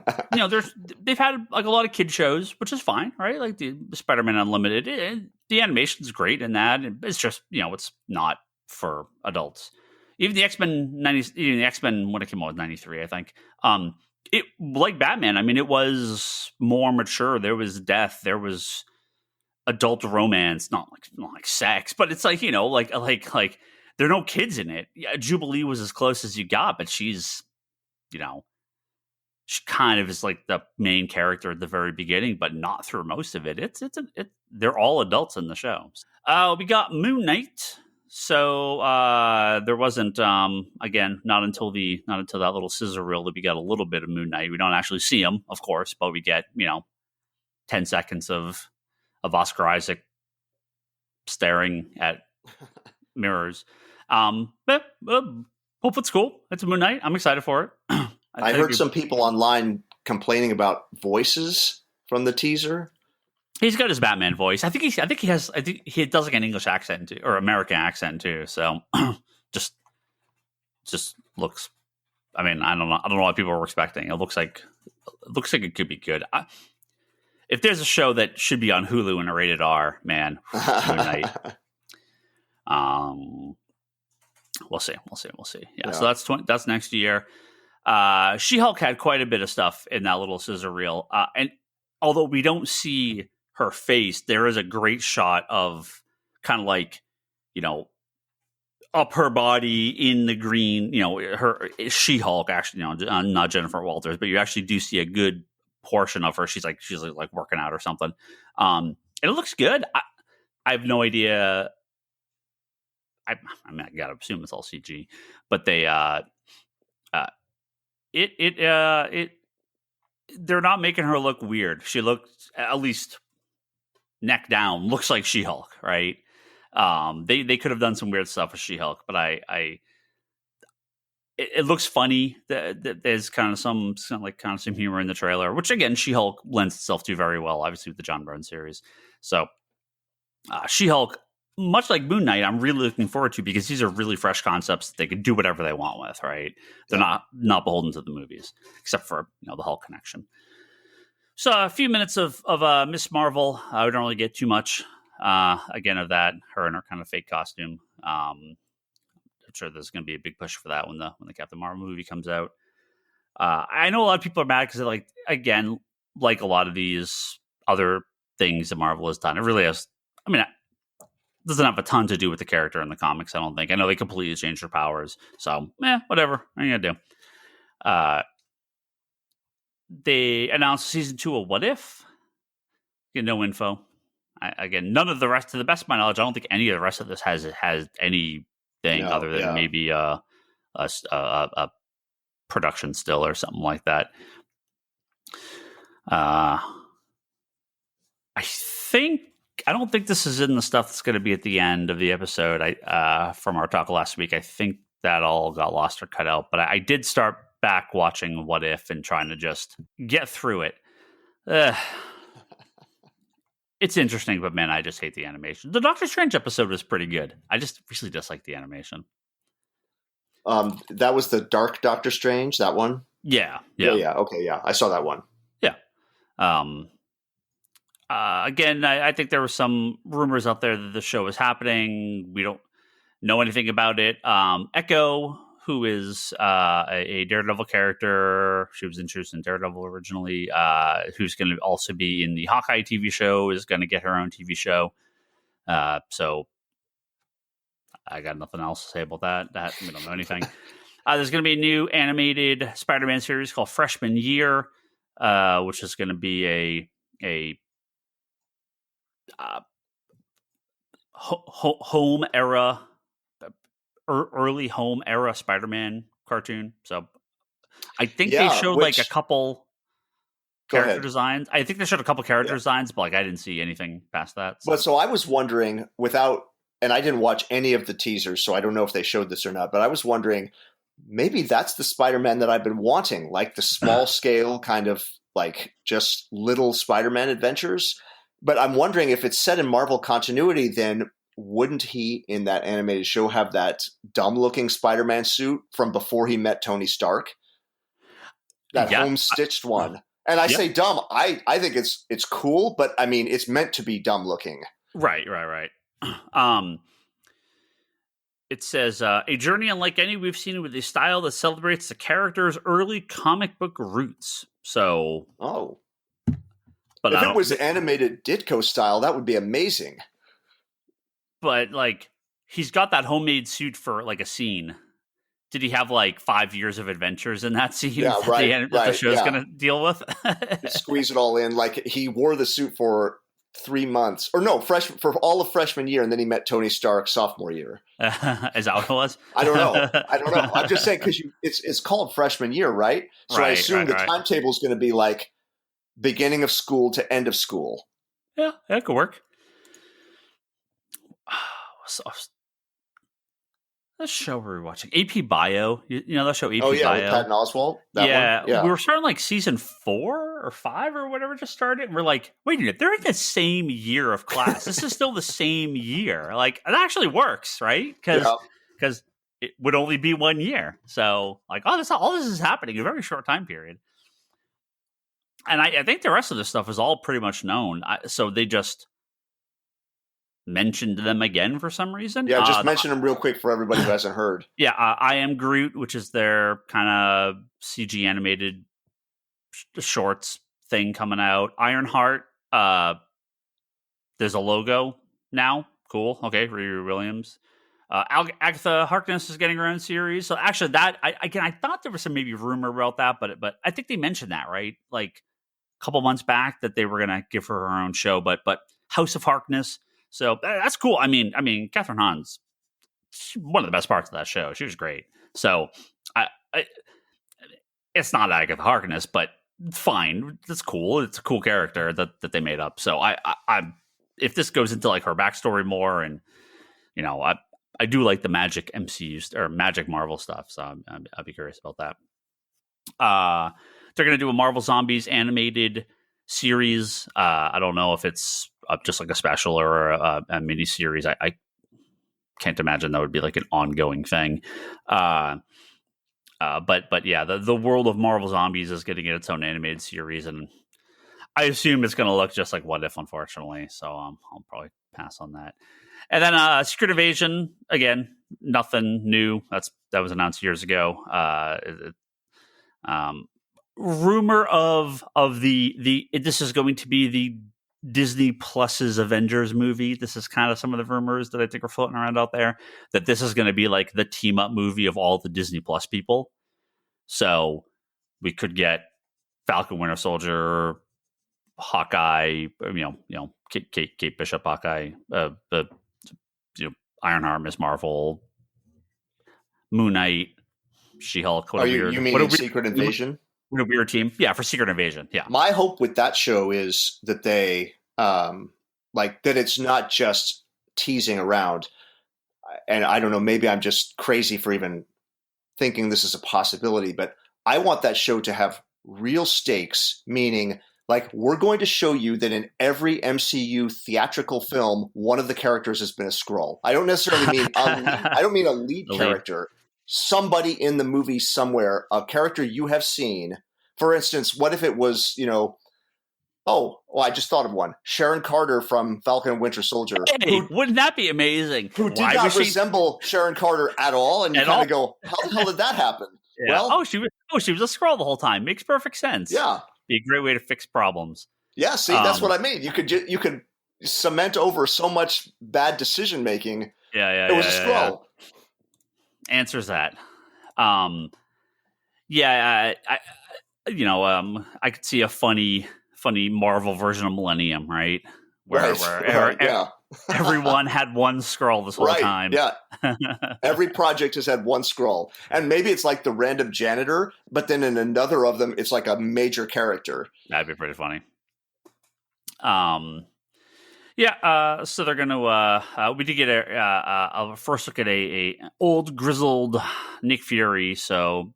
They've had like a lot of kid shows, which is fine, right? Like the Spider-Man Unlimited. The animation's great in that. It's just it's not for adults. Even the X-Men when it came out was 93, I think. It like Batman. It was more mature. There was death. There was adult romance, not like sex, but it's like like there are no kids in it. Yeah, Jubilee was as close as you got, but she's she kind of is like the main character at the very beginning, but not through most of it. They're all adults in the show. We got Moon Knight. So there wasn't again not until that little scissor reel that we got a little bit of Moon Knight. We don't actually see him, of course, but we get 10 seconds of Oscar Isaac staring at mirrors. But hope it's cool. It's Moon Knight. I'm excited for it. I heard some people online complaining about voices from the teaser. He's got his Batman voice. I think he does like an English accent too, or American accent too. So just looks. I mean, I don't know what people were expecting. It looks like it could be good. If there's a show that should be on Hulu and a rated R, man, Moon Knight. We'll see. Yeah. So that's next year. She-Hulk had quite a bit of stuff in that little scissor reel, and although we don't see her face, there is a great shot of kind of like, up her body in the green, her She-Hulk, actually, not Jennifer Walters, but you actually do see a good portion of her. She's like working out or something. And it looks good. I have no idea. I mean, I gotta assume it's all CG, but they're not making her look weird. She looks, at least neck down, looks like She-Hulk, right? They could have done some weird stuff with She-Hulk, but it looks funny. There's kind of some humor in the trailer, which again, She-Hulk lends itself to very well, obviously with the John Byrne series. So She-Hulk, much like Moon Knight, I'm really looking forward to, because these are really fresh concepts that they can do whatever they want with, right? They're not beholden to the movies, except for the Hulk connection. So a few minutes of Miss Marvel. We don't really get too much again of that. Her in her kind of fake costume. I'm sure there's going to be a big push for that when the Captain Marvel movie comes out. I know a lot of people are mad because, like a lot of these other things that Marvel has done, it really has. I mean, it doesn't have a ton to do with the character in the comics, I don't think. I know they completely changed her powers, so whatever. What are you gonna do? They announced season 2 of What If. Get no info. Again, none of the rest, to the best of my knowledge, I don't think any of the rest of this has anything other than maybe a production still or something like that. I don't think this is in the stuff that's going to be at the end of the episode. From our talk last week, I think that all got lost or cut out. But I did start back watching What If and trying to just get through it. It's interesting, but man, I just hate the animation. The Doctor Strange episode was pretty good. I just really dislike the animation. That was the Dark Doctor Strange, that one? Yeah. Okay, yeah. I saw that one. Yeah. Again, I think there were some rumors out there that the show is happening. We don't know anything about it. Echo, who is a Daredevil character, she was introduced in Daredevil originally, who's going to also be in the Hawkeye TV show, is going to get her own TV show. So I got nothing else to say about that. We don't know anything. There's going to be a new animated SpiderMan series called Freshman Year, which is going to be a home era, early home era Spider-Man cartoon. So I think they showed like a couple character designs. I think they showed a couple character designs, but I didn't see anything past that. So. But so I was wondering, and I didn't watch any of the teasers, so I don't know if they showed this or not, but I was wondering, maybe that's the Spider-Man that I've been wanting, like the small scale kind of like just little Spider-Man adventures. But I'm wondering, if it's set in Marvel continuity, then wouldn't he, in that animated show, have that dumb-looking Spider-Man suit from before he met Tony Stark? That home-stitched one. And I say dumb. I think it's cool, but I mean, it's meant to be dumb-looking. Right. It says, a journey unlike any we've seen, with a style that celebrates the character's early comic book roots. So... Oh. But if it was animated Ditko style, that would be amazing. But he's got that homemade suit for a scene. Did he have 5 years of adventures in that scene? Yeah, right. That the show's going to deal with. Squeeze it all in. He wore the suit for 3 months, or no, for all of freshman year, and then he met Tony Stark sophomore year. Is that what it was? I don't know. I'm just saying, because it's called freshman year, right? So I assume the timetable is going to be beginning of school to end of school. Yeah, that could work. The show we were watching, AP Bio. You know that show, AP Oh yeah, Bio? with Patton Oswalt. That Yeah, one? Yeah, we were starting like season 4 or 5 or whatever just started, and we're like, wait a minute, they're in the same year of class. This is still the same year. Like, it actually works, right? Because it would only be 1 year. So, like, all this is happening in a very short time period. And I think the rest of this stuff is all pretty much known. So they just mentioned them again for some reason. Yeah, just mention them real quick for everybody who hasn't heard. Yeah, I Am Groot, which is their kind of CG animated shorts thing coming out. Ironheart, there's a logo now. Cool. Okay, Riri Williams. Agatha Harkness is getting her own series. So actually, I thought there was some maybe rumor about that, but I think they mentioned that, right? Like a couple months back that they were gonna give her her own show. But House of Harkness. So that's cool. I mean, Catherine Hahn's one of the best parts of that show. She was great. So it's not Agatha Harkness, but fine. That's cool. It's a cool character that they made up. So I if this goes into like her backstory more, and you know, I do like the Magic MCU or Magic Marvel stuff. So I'd be curious about that. They're going to do a Marvel Zombies animated series. I don't know if it's just like a special or a mini series. I can't imagine that would be like an ongoing thing. But yeah, the world of Marvel Zombies is getting its own animated series, and I assume it's going to look just like What If, unfortunately. So I'll probably pass on that. And then Secret Invasion, again, nothing new. That was announced years ago. Rumor of the this is going to be the Disney Plus's Avengers movie. This is kind of some of the rumors that I think are floating around out there, that this is going to be like the team up movie of all the Disney Plus people. So we could get Falcon, Winter Soldier, Hawkeye, Kate Bishop, Hawkeye, Ironheart, Miss Marvel, Moon Knight, She-Hulk. You mean Secret Invasion? What a weird team. Yeah, for Secret Invasion. Yeah. My hope with that show is that they that it's not just teasing around. And I don't know, maybe I'm just crazy for even thinking this is a possibility, but I want that show to have real stakes, meaning like we're going to show you that in every MCU theatrical film, one of the characters has been a Skrull. I don't necessarily mean I don't mean a lead character. Somebody in the movie somewhere, a character you have seen. For instance, what if it was, I just thought of one. Sharon Carter from Falcon and Winter Soldier. Hey, wouldn't that be amazing? Who did not resemble Sharon Carter at all. And you kind of go, how the hell did that happen? Yeah. Well, she was a Skrull the whole time. Makes perfect sense. Yeah. Be a great way to fix problems. Yeah, see, that's what I mean. You could cement over so much bad decision making. Yeah. It was a Skrull. Answers that. I could see a funny Marvel version of Millennium, right? Where everyone had one Skrull this whole time. Yeah. Every project has had one Skrull. And maybe it's like the random janitor, but then in another of them, it's like a major character. That'd be pretty funny. So they're going to, we did get a first look at a old grizzled Nick Fury. So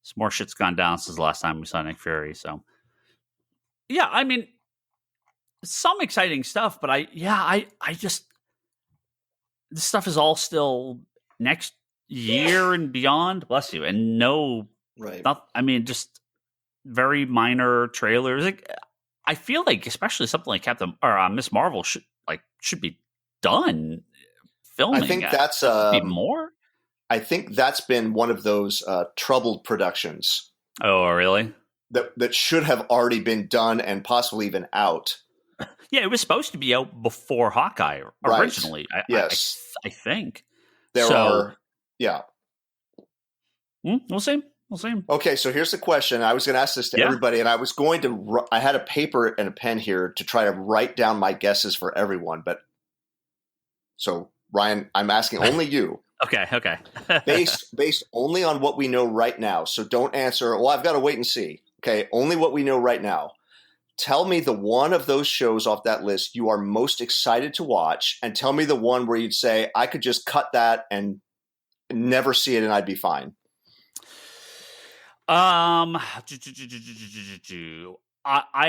some more shit's gone down since the last time we saw Nick Fury. So yeah, I mean, some exciting stuff, but I just, this stuff is all still next year and beyond. Bless you. And just very minor trailers. Like, I feel like, especially something like Captain or Miss Marvel should be done filming. I think that's be more. I think that's been one of those troubled productions. Oh, really? That should have already been done and possibly even out. Yeah, it was supposed to be out before Hawkeye originally. Right. Yes, I think there are. Yeah, we'll see. Okay, so here's the question. I was going to ask this to everybody, and I had a paper and a pen here to try to write down my guesses for everyone. But so, Ryan, I'm asking only you. Okay. based only on what we know right now. So don't answer, well, I've got to wait and see. Okay, only what we know right now. tell me the one of those shows off that list you are most excited to watch, and tell me the one where you'd say, I could just cut that and never see it and I'd be fine. I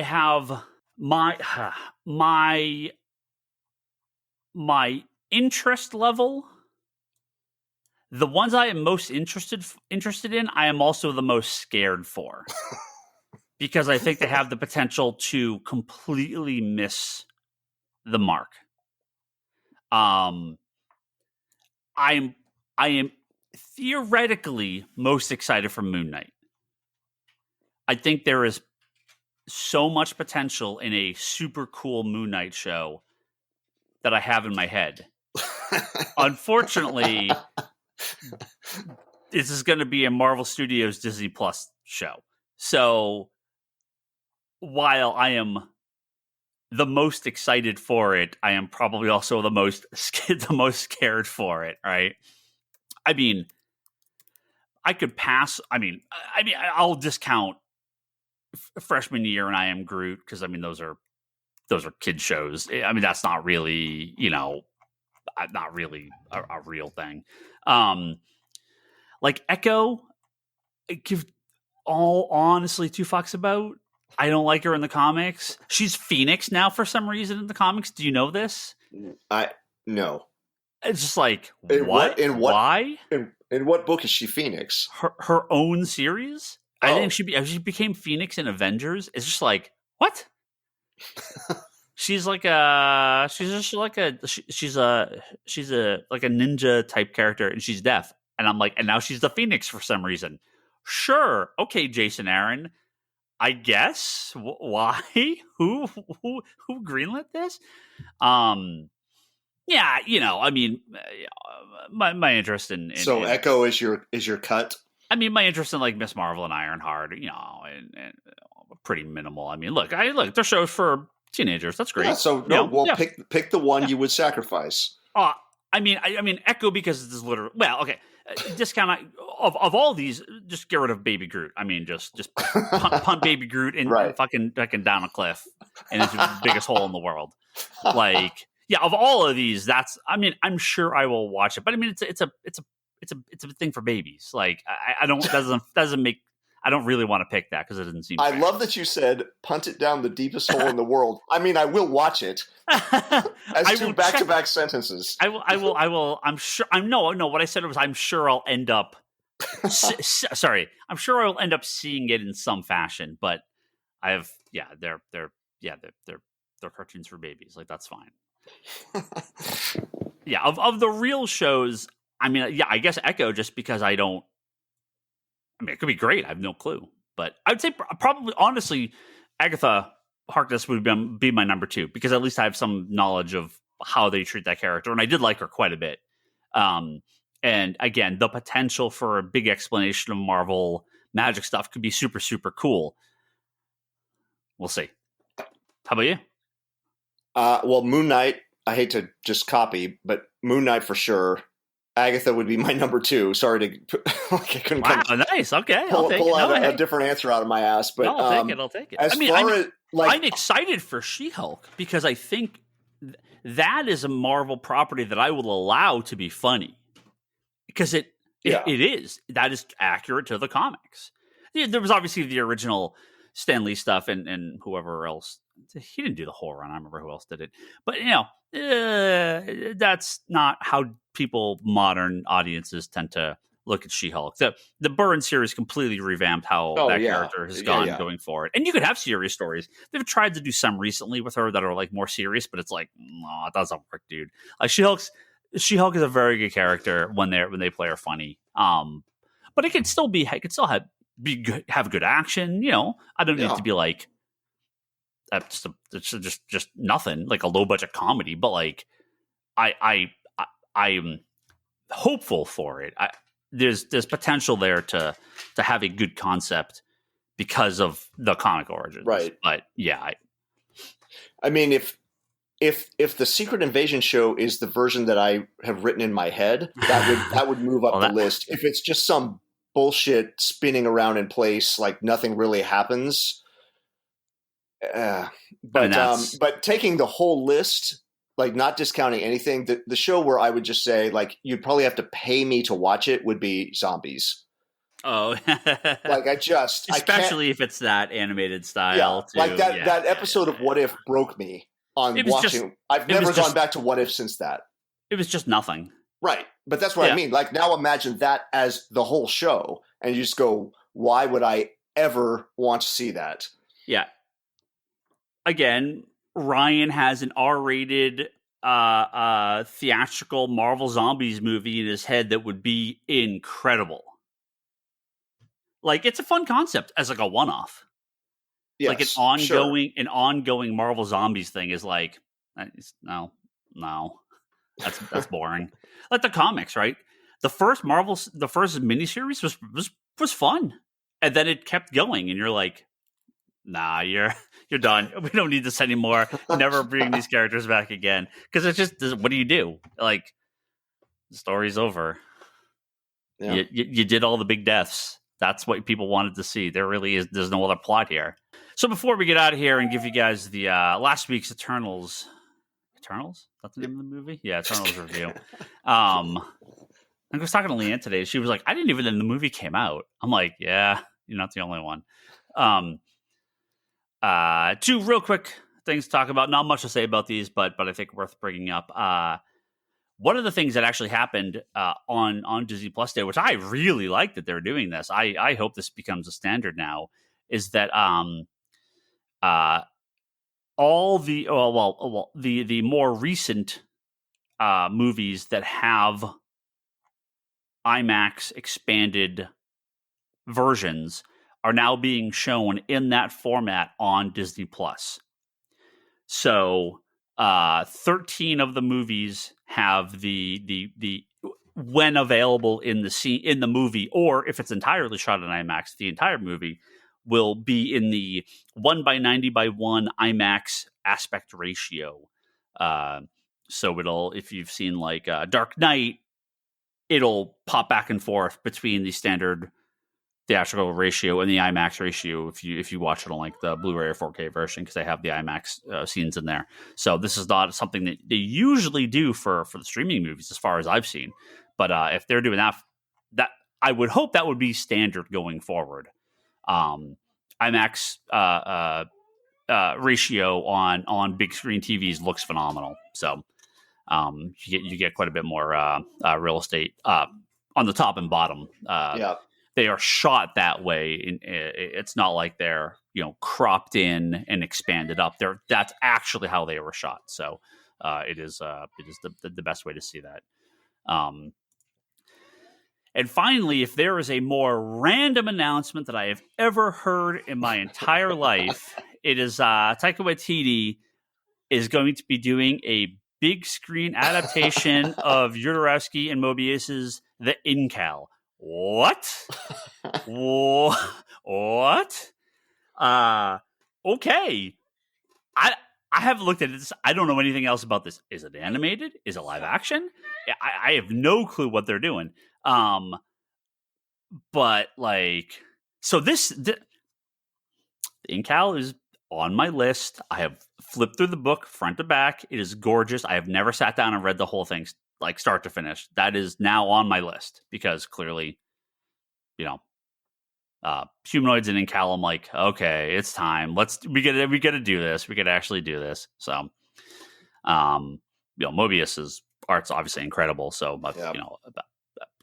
have my interest level. The ones I am most interested in, I am also the most scared for. Because I think they have the potential to completely miss the mark. I am theoretically most excited for Moon Knight. I think there is so much potential in a super cool Moon Knight show that I have in my head. Unfortunately, this is going to be a Marvel Studios Disney Plus show. So while I am the most excited for it, I am probably also the most scared for it, right? I mean, I could pass. I mean, I'll discount Freshman Year and I Am Groot because those are kid shows. I mean, that's not really not really a real thing. Like Echo, I give all honestly two fucks about. I don't like her in the comics. She's Phoenix now for some reason in the comics. Do you know this? No. It's just like what? Why? In what book is she Phoenix? Her own series. Oh. I think she became Phoenix in Avengers. It's just like what? She's like a ninja type character, and she's deaf. And I'm like, and now she's the Phoenix for some reason. Sure, okay, Jason Aaron. I guess. Why? Who greenlit this? Yeah, I mean, my interest in Echo is your cut. I mean, my interest in like Miss Marvel and Ironheart, and pretty minimal. I mean, look, they're shows for teenagers. That's great. Yeah, pick the one you would sacrifice. I mean, Echo because it's literally okay. Discount of all these, just get rid of Baby Groot. I mean, just punt Baby Groot and fucking down a cliff and into the biggest hole in the world. Like, yeah, of all of these, that's. I mean, I'm sure I will watch it, but I mean, it's a thing for babies. Like, I don't doesn't make. I don't really want to pick that because it doesn't seem. I love that you said punt it down the deepest hole in the world. I mean, I will watch it. As two back-to-back sentences. I will. I'm sure. No. What I said was, I'm sure I'll end up. Sorry, I'm sure I'll end up seeing it in some fashion. But I have. Yeah, they're cartoons for babies. Like that's fine. Yeah, of the real shows. I mean, yeah, I guess Echo just because I don't. I mean, it could be great. I have no clue. But I would say probably, honestly, Agatha Harkness would be my number 2 because at least I have some knowledge of how they treat that character. And I did like her quite a bit. And again, the potential for a big explanation of Marvel magic stuff could be super, super cool. We'll see. How about you? Well, Moon Knight, I hate to just copy, but Moon Knight for sure. Agatha would be my number 2. Sorry to I couldn't nice. Okay, pull out a different answer out of my ass. But I'll take it. I'm excited for She-Hulk because I think that is a Marvel property that I will allow to be funny because it is. That is accurate to the comics. There was obviously the original Stan Lee stuff and whoever else. He didn't do the whole run. I remember who else did it. But, that's not how modern audiences tend to look at She-Hulk. The Byrne series completely revamped how character has gone going forward. And you could have serious stories. They've tried to do some recently with her that are like more serious, but it's like, no, it doesn't work, dude. Like She-Hulk is a very good character when they play her funny. But it can still have good action. I don't need to be like that's just nothing like a low budget comedy, but like I'm hopeful for it. There's potential there to have a good concept because of the comic origins, right? But yeah, I mean, if the Secret Invasion show is the version that I have written in my head, that would move up the list. If it's just some bullshit spinning around in place, like nothing really happens. uh, I mean, but taking the whole list, like not discounting anything, the show where I would just say like you'd probably have to pay me to watch it would be Zombies. oh, Like I can't. especially if it's that animated Yeah, style too. like Yeah, that episode of What If broke me on it was just watching. I've it was never gone just back to What If since that. it was just nothing. Right, but that's what I Yeah, mean. Like now, imagine that as the whole show, and you just go, "Why would I ever want to see that?" yeah. Again, Ryan has an R-rated theatrical Marvel Zombies movie in his head that would be incredible. Like it's a fun concept as like a one-off. Yes, Like sure. an ongoing Marvel Zombies thing is like no, that's boring. Like the comics, right? The first miniseries was fun, and then it kept going, and you're like, nah, you're done. We don't need this anymore. Never bring these characters back again because it's just what do you do? Like the story's over. Yeah. You did all the big deaths. That's what people wanted to see. There's no other plot here. So before we get out of here and give you guys the last week's Eternals, that's the name of the movie. Yeah, Eternals review. I was talking to Leanne today. She was like, "I didn't even know the movie came out." I'm like, "Yeah, you're not the only one." Two real quick things to talk about. Not much to say about these, but I think worth bringing up. One of the things that actually happened on Disney Plus Day, which I really like that they're doing this. I hope this becomes a standard now. Is that all the the more recent movies that have IMAX expanded versions are now being shown in that format on Disney Plus. So 13 of the movies have the when available in the movie, or if it's entirely shot in IMAX, the entire movie will be in the 1:90:1 IMAX aspect ratio. So if you've seen like Dark Knight, it'll pop back and forth between the standard theatrical ratio and the IMAX ratio if you watch it on like the Blu-ray or 4K version, because they have the IMAX scenes in there. So this is not something that they usually do for the streaming movies, as far as I've seen. But if they're doing that I would hope that would be standard going forward. IMAX ratio on big screen TVs looks phenomenal. So you get quite a bit more real estate on the top and bottom. Yeah. They are shot that way. It's not like they're cropped in and expanded up. That's actually how they were shot. So it is the best way to see that. And finally, if there is a more random announcement that I have ever heard in my entire life, it is Taika Waititi is going to be doing a big screen adaptation of Jodorowsky and Moebius's The Incal. What? What? Okay. I haven't looked at this. I don't know anything else about this. Is it animated? Is it live action? I have no clue what they're doing. But like, so the Incal is on my list. I have flipped through the book front to back. It is gorgeous. I have never sat down and read the whole thing like start to finish. That is now on my list because clearly, humanoids and Incal. I'm like, okay, it's time. We got to do this. We got to actually do this. So, Moebius's art's obviously incredible. So, but Yep.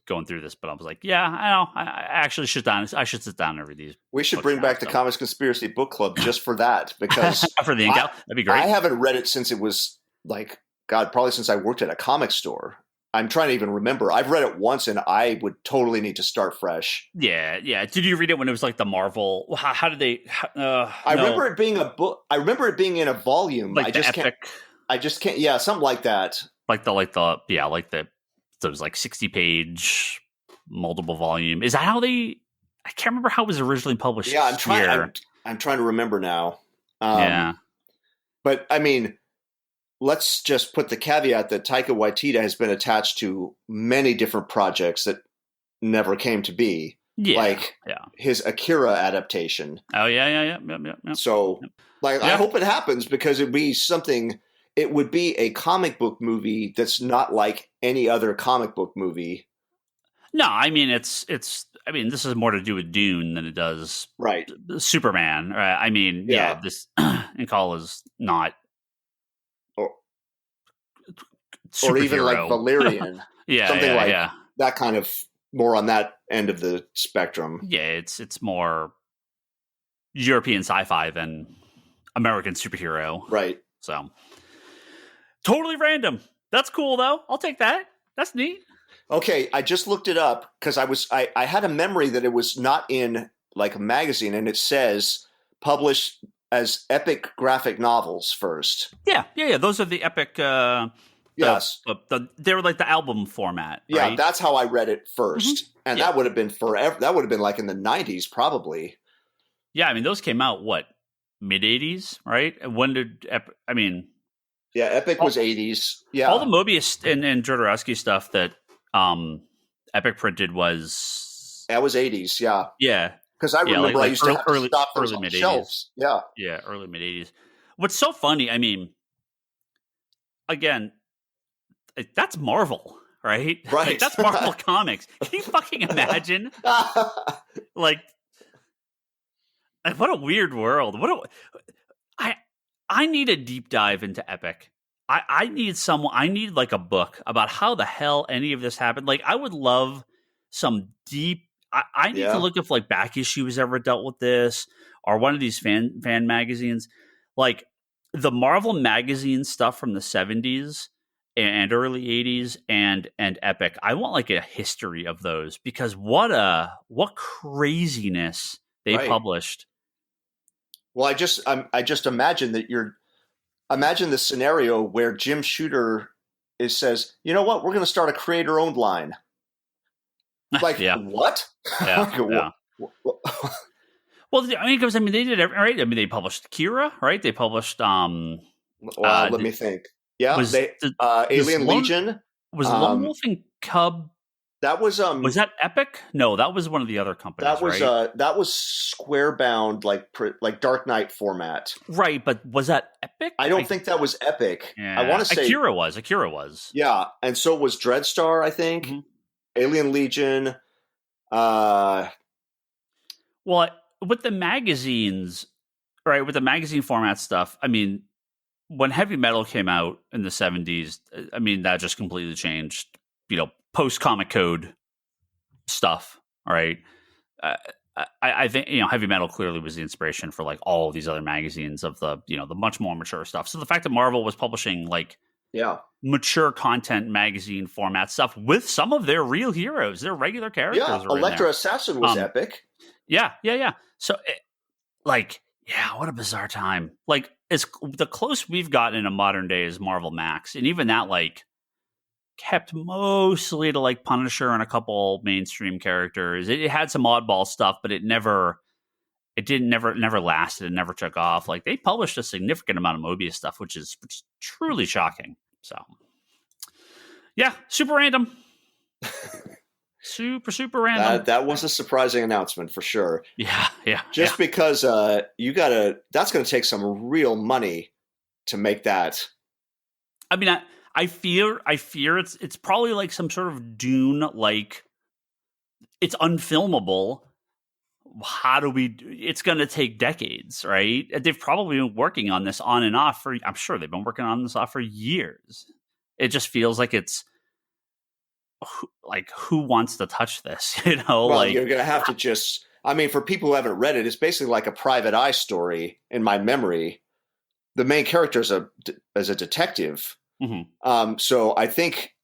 Going through this, but I was like, yeah, I know. I actually should sit down and read these. We should bring back the Comics Conspiracy Book Club just for that, because for the Incal, that'd be great. I haven't read it since it was like, God, probably since I worked at a comic store. I'm trying to even remember. I've read it once, and I would totally need to start fresh. Yeah. Did you read it when it was like the Marvel? How did they? I remember it being a book. I remember it being in a volume. Like I just can't. Yeah, something like that. So it was like 60-page, multiple volume. Is that how they? I can't remember how it was originally published. Yeah, I'm trying to remember now. Yeah, but I mean, let's just put the caveat that Taika Waititi has been attached to many different projects that never came to be. like his Akira adaptation. Oh yeah. So I hope it happens, because it'd be something. It would be a comic book movie that's not like any other comic book movie. No, I mean it's. I mean, this is more to do with Dune than it does Superman. Right? I mean, this Incal is not, or superhero. Even like Valerian. Something like that kind of, more on that end of the spectrum. Yeah, it's more European sci-fi than American superhero. Right. So totally random. That's cool though. I'll take that. That's neat. Okay, I just looked it up because I had a memory that it was not in like a magazine, and it says published as epic graphic novels first. Yeah. Those are the epic. Yes, they were like the album format. Yeah, right? That's how I read it first, and that would have been forever. That would have been like in the 90s, probably. Yeah, I mean those came out mid 80s, right? When did I mean? Yeah, Epic was 80s. Yeah, all the Mobius and Jodorowsky stuff that Epic printed was 80s. Yeah, because I remember I used to have to stop those on shelves. Yeah, early mid 80s. What's so funny? I mean, again, that's Marvel, right? Right. Like, that's Marvel Comics. Can you fucking imagine? like, what a weird world. I need a deep dive into Epic. I need like a book about how the hell any of this happened. Like, I would love some deep. I need to look if like Back Issue has ever dealt with this, or one of these fan magazines, like the Marvel magazine stuff from the 70s and early 80s and Epic. I want like a history of those, because what craziness they published. Well, I just imagine that imagine the scenario where Jim Shooter says, you know what, we're going to start a creator-owned line. Like, what? Yeah. Well, I mean, because they did it, right? I mean, they published Kira, right? They published. Let me think. Yeah, Alien Legion. Was Lone Wolf and Cub? That was that Epic? No, that was one of the other companies. That was square bound, like Dark Knight format. Right, but was that Epic? I don't think that was Epic. Yeah. I want to say Akira was. Yeah, and so was Dreadstar, I think. Mm-hmm. Alien Legion. Well, with the magazines, right? With the magazine format stuff, I mean, when Heavy Metal came out in the 70s, I mean, that just completely changed, post-comic code stuff, all right? I think, Heavy Metal clearly was the inspiration for, like, all of these other magazines of the, the much more mature stuff. So the fact that Marvel was publishing, like, mature content magazine format stuff with some of their real heroes, their regular characters. Yeah, Elektra Assassin was epic. Yeah. So, what a bizarre time. Like, it's the close we've gotten in a modern day is Marvel Max, and even that, like, kept mostly to, like, Punisher and a couple mainstream characters. It had some oddball stuff, but it never lasted and never took off. Like, they published a significant amount of Mobius stuff, which is truly shocking. So, yeah, super random. Super random. That was a surprising announcement for sure. Yeah. Just because that's going to take some real money to make that. I mean, I fear it's probably like some sort of Dune, like it's unfilmable. It's going to take decades, right? They've probably been working on this on and off I'm sure they've been working on this off for years. It just feels like it's like, who wants to touch this? Well, like, you're going to have to for people who haven't read it, it's basically like a Private Eye story in my memory. The main character is a detective. Mm-hmm. So I think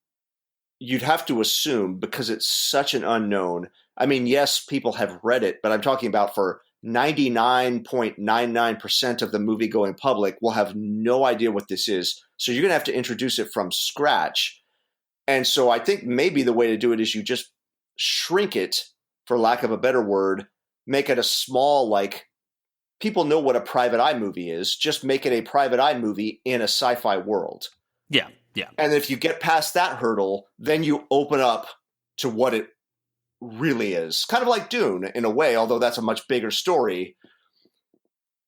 you'd have to assume, because it's such an unknown. I mean, yes, people have read it, but I'm talking about for 99.99% of the movie going public will have no idea what this is. So you're going to have to introduce it from scratch. And so I think maybe the way to do it is you just shrink it, for lack of a better word, make it a small, like, people know what a Private Eye movie is. Just make it a Private Eye movie in a sci-fi world. Yeah. And if you get past that hurdle, then you open up to what it really is. Kind of like Dune in a way, although that's a much bigger story.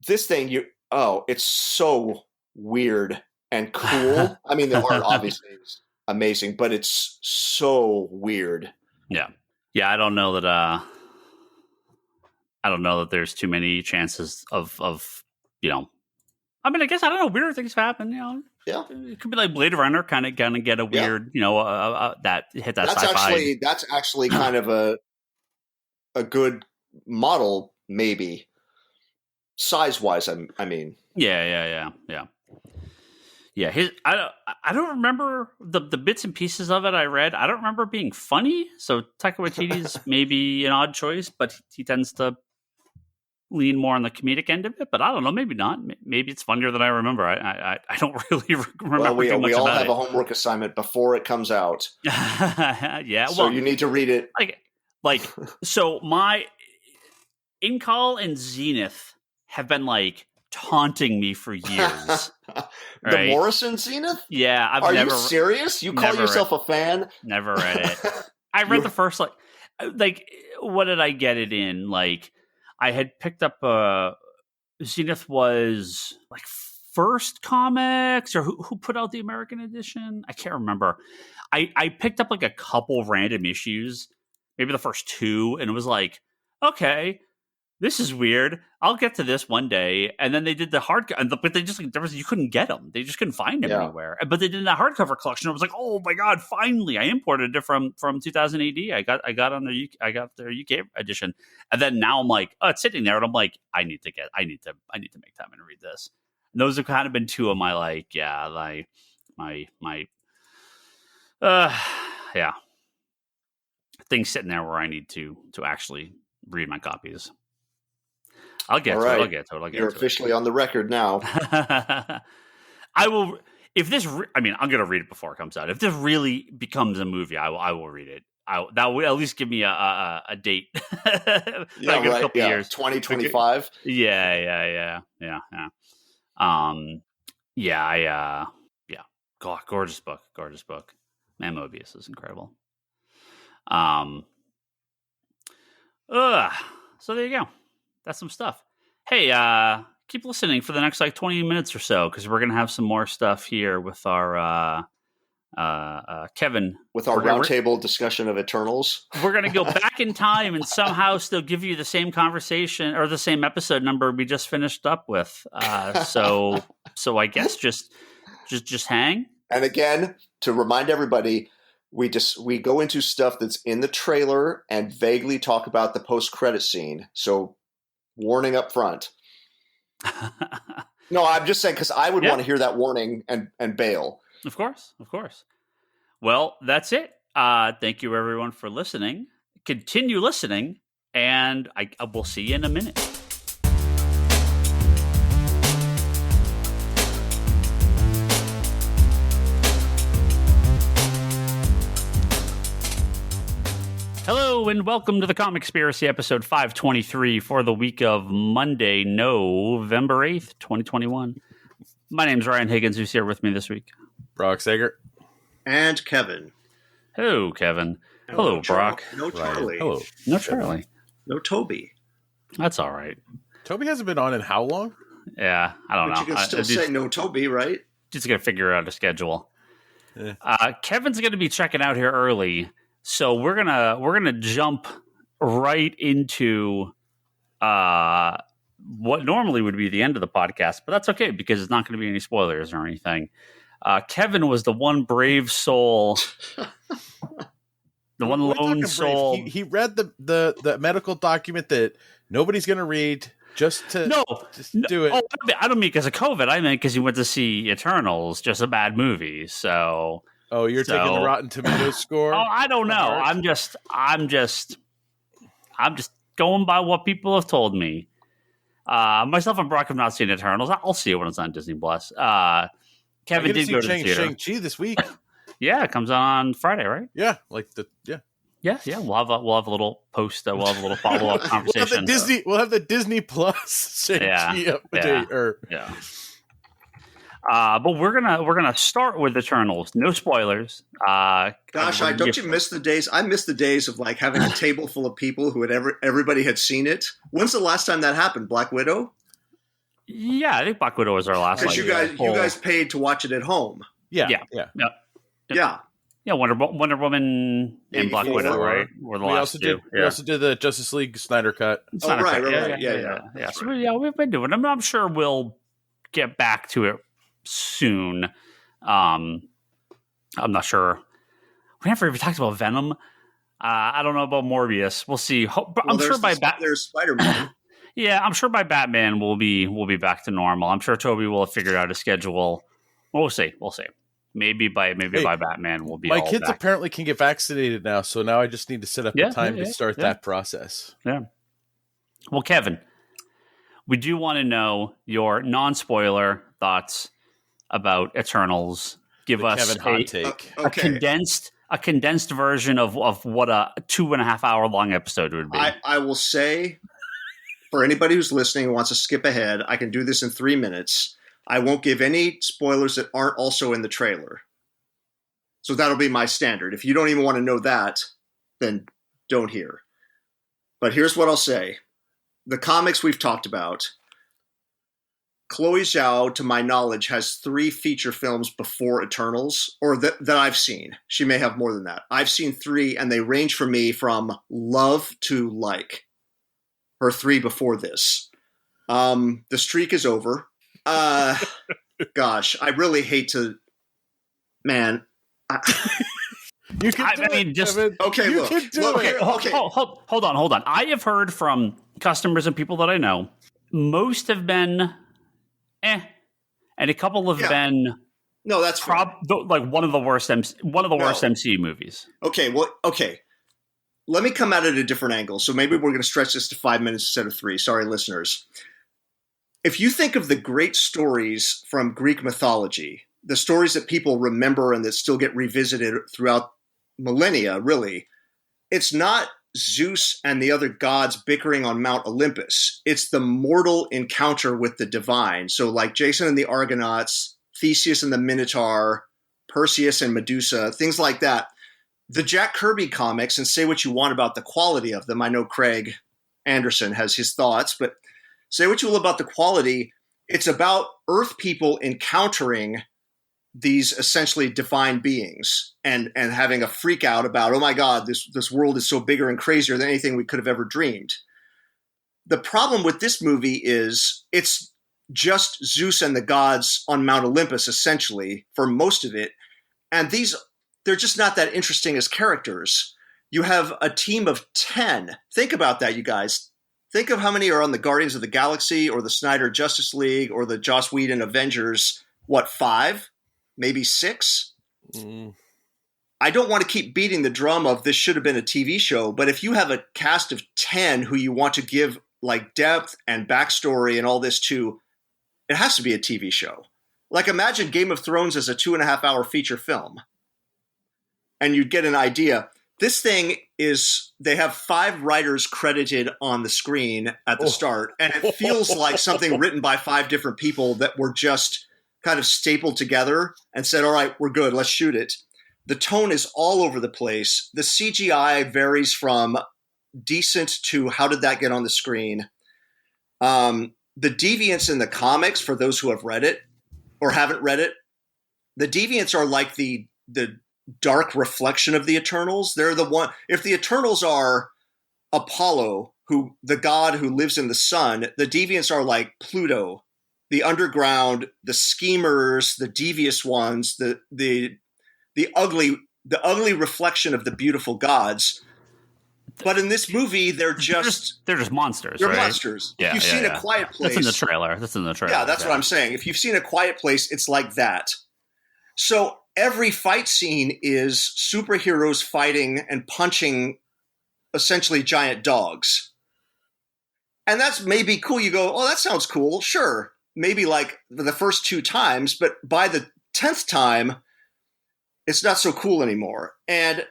This thing, it's so weird and cool. I mean, the art obviously is amazing, but it's so weird. Yeah. Yeah, I don't know that there's too many chances of I mean, I guess, I don't know, weird things happen, Yeah. It could be like Blade Runner, kind of gonna get a weird, that hit that sci-fi. That's actually kind of a good model, maybe size-wise. I mean, Yeah. I don't remember the bits and pieces of it I read. I don't remember it being funny. So Taika Waititi's maybe an odd choice, but he tends to lean more on the comedic end of it. But I don't know, maybe not. Maybe it's funnier than I remember. I don't really remember. Well, we all have a homework assignment before it comes out. Yeah, so you need to read it. Like so my Incal and Zenith have been like taunting me for years. The Morrison Zenith? Yeah, Are you serious? You call yourself a fan? Never read it. I read the first like what did I get it in? Like I had picked up Zenith was like First Comics, or who put out the American edition? I can't remember. I picked up like a couple random issues, maybe the first two, and it was like, okay, this is weird. I'll get to this one day. And then they did the hardcover, but they just you couldn't get them. They just couldn't find them anywhere. But they did that hardcover collection. I was like, oh my god, finally! I imported it from 2000 AD. I got their UK edition, and then now I'm like, oh, it's sitting there, and I'm like, I need to make time and read this. And those have kind of been two of my things sitting there where I need to actually read my copies. I'll get to it. You're officially on the record now. I will. If this, I'm going to read it before it comes out. If this really becomes a movie, I will read it. That will at least give me a date. Yeah, right. A couple years. 2025. Yeah. God, gorgeous book. Man, Mobius is incredible. So there you go. That's some stuff. Hey, keep listening for the next 20 minutes or so, because we're going to have some more stuff here with our Kevin. With our roundtable discussion of Eternals. We're going to go back in time and somehow still give you the same conversation or the same episode number we just finished up with. So I guess just hang. And again, to remind everybody, we go into stuff that's in the trailer and vaguely talk about the post-credit scene. So warning up front. No, I'm just saying, because I would want to hear that warning and bail. Of course. Well, that's it. Thank you, everyone, for listening. Continue listening, and I will see you in a minute. Hello and welcome to the Comicspiracy episode 523 for the week of Monday, November 8th, 2021. My name's Ryan Higgins, who's here with me this week. Brock Sager. And Kevin. Hello, Kevin. Hello, Brock. No Charlie. Hello. No Charlie. No Toby. That's all right. Toby hasn't been on in how long? Yeah, I don't know. But you can still say no Toby, right? Just got to figure out a schedule. Yeah. Kevin's going to be checking out here early. So we're gonna jump right into what normally would be the end of the podcast, but that's okay because it's not going to be any spoilers or anything. Kevin was the one brave soul, the one lone soul. He read the medical document that nobody's going to read just to do it. Oh, I don't mean because of COVID. I meant because he went to see Eternals, just a bad movie. So. Oh, you're taking the Rotten Tomatoes score? Oh, I don't know. I'm just going by what people have told me. Myself and Brock have not seen Eternals. I'll see it when it's on Disney Plus. Kevin did go to the theater. Shang-Chi this week. Yeah, it comes on Friday, right? Yeah, Yeah. We'll have a little post. We'll have a little follow up conversation. We'll have the Disney Plus Shang-Chi update. But we're gonna start with Eternals. No spoilers. Gosh, don't you miss the days? I miss the days of like having a table full of people who everybody had seen it. When's the last time that happened? Black Widow? Yeah, I think Black Widow was our last. Because you guys paid to watch it at home. Yeah. Wonder Woman and Black Widow, right? Were the last two. We also did the Justice League Snyder Cut. Right. Yeah. So we've been doing it. I'm sure we'll get back to it soon. I'm not sure. We never even talked about Venom. I don't know about Morbius. We'll see. I'm sure there's SpiderMan. Yeah, I'm sure by Batman we'll be back to normal. I'm sure Toby will have figured out a schedule. We'll see. Maybe by Batman we'll be. My kids back. Apparently can get vaccinated now, so now I just need to set up the time to start that process. Yeah. Well, Kevin, we do want to know your non-spoiler thoughts about Eternals. Give us Kevin hot take. A condensed version of what a 2.5 hour long episode would be. I will say, for anybody who's listening and wants to skip ahead, I can do this in 3 minutes. I won't give any spoilers that aren't also in the trailer. So that'll be my standard. If you don't even want to know that, then don't hear. But here's what I'll say. The comics we've talked about, Chloe Zhao, to my knowledge, has 3 feature films before Eternals, or that I've seen. She may have more than that. I've seen 3, and they range for me from love to like. Her 3 before this. The streak is over. Gosh, I really hate to... Man. You can do it, just... Kevin. Okay, you look. Can do okay, it. okay. Hold on. I have heard from customers and people that I know. most have been and a couple have been no, that's like one of the worst worst MCU movies. Okay, well, okay. Let me come at it at a different angle. So maybe we're going to stretch this to 5 minutes instead of 3. Sorry, listeners. If you think of the great stories from Greek mythology, the stories that people remember and that still get revisited throughout millennia, really, it's not Zeus and the other gods bickering on Mount Olympus. It's the mortal encounter with the divine. So like Jason and the Argonauts, Theseus and the Minotaur, Perseus and Medusa, things like that. The Jack Kirby comics, and say what you want about the quality of them. I know Craig Anderson has his thoughts, but say what you will about the quality. It's about Earth people encountering these essentially divine beings and having a freak out about, oh my God, this world is so bigger and crazier than anything we could have ever dreamed. The problem with this movie is it's just Zeus and the gods on Mount Olympus, essentially, for most of it. And they're just not that interesting as characters. You have a team of 10. Think about that, you guys. Think of how many are on the Guardians of the Galaxy or the Snyder Justice League or the Joss Whedon Avengers. What, 5? Maybe 6? I don't want to keep beating the drum of this should have been a TV show, but if you have a cast of 10 who you want to give like depth and backstory and all this to, it has to be a TV show. Like imagine Game of Thrones as a 2.5-hour feature film. And you'd get an idea. This thing is, they have 5 writers credited on the screen at the start, and it feels like something written by 5 different people that were just kind of stapled together and said, all right, we're good, let's shoot it. The tone is all over the place. The CGI varies from decent to how did that get on the screen. The deviants in the comics, for those who have read it or haven't read it, the deviants are like the dark reflection of the Eternals. They're the one. If the Eternals are Apollo, the god who lives in the sun, the deviants are like Pluto, the underground, the schemers, the devious ones, the ugly reflection of the beautiful gods. But in this movie, they're just monsters. They're right? monsters. Yeah, if you've seen A Quiet Place, that's in the trailer. Yeah, that's what I'm saying. If you've seen A Quiet Place, it's like that. So every fight scene is superheroes fighting and punching essentially giant dogs. And that's maybe cool. You go, oh, that sounds cool. Sure. Maybe like the first 2 times, but by the 10th time, it's not so cool anymore. And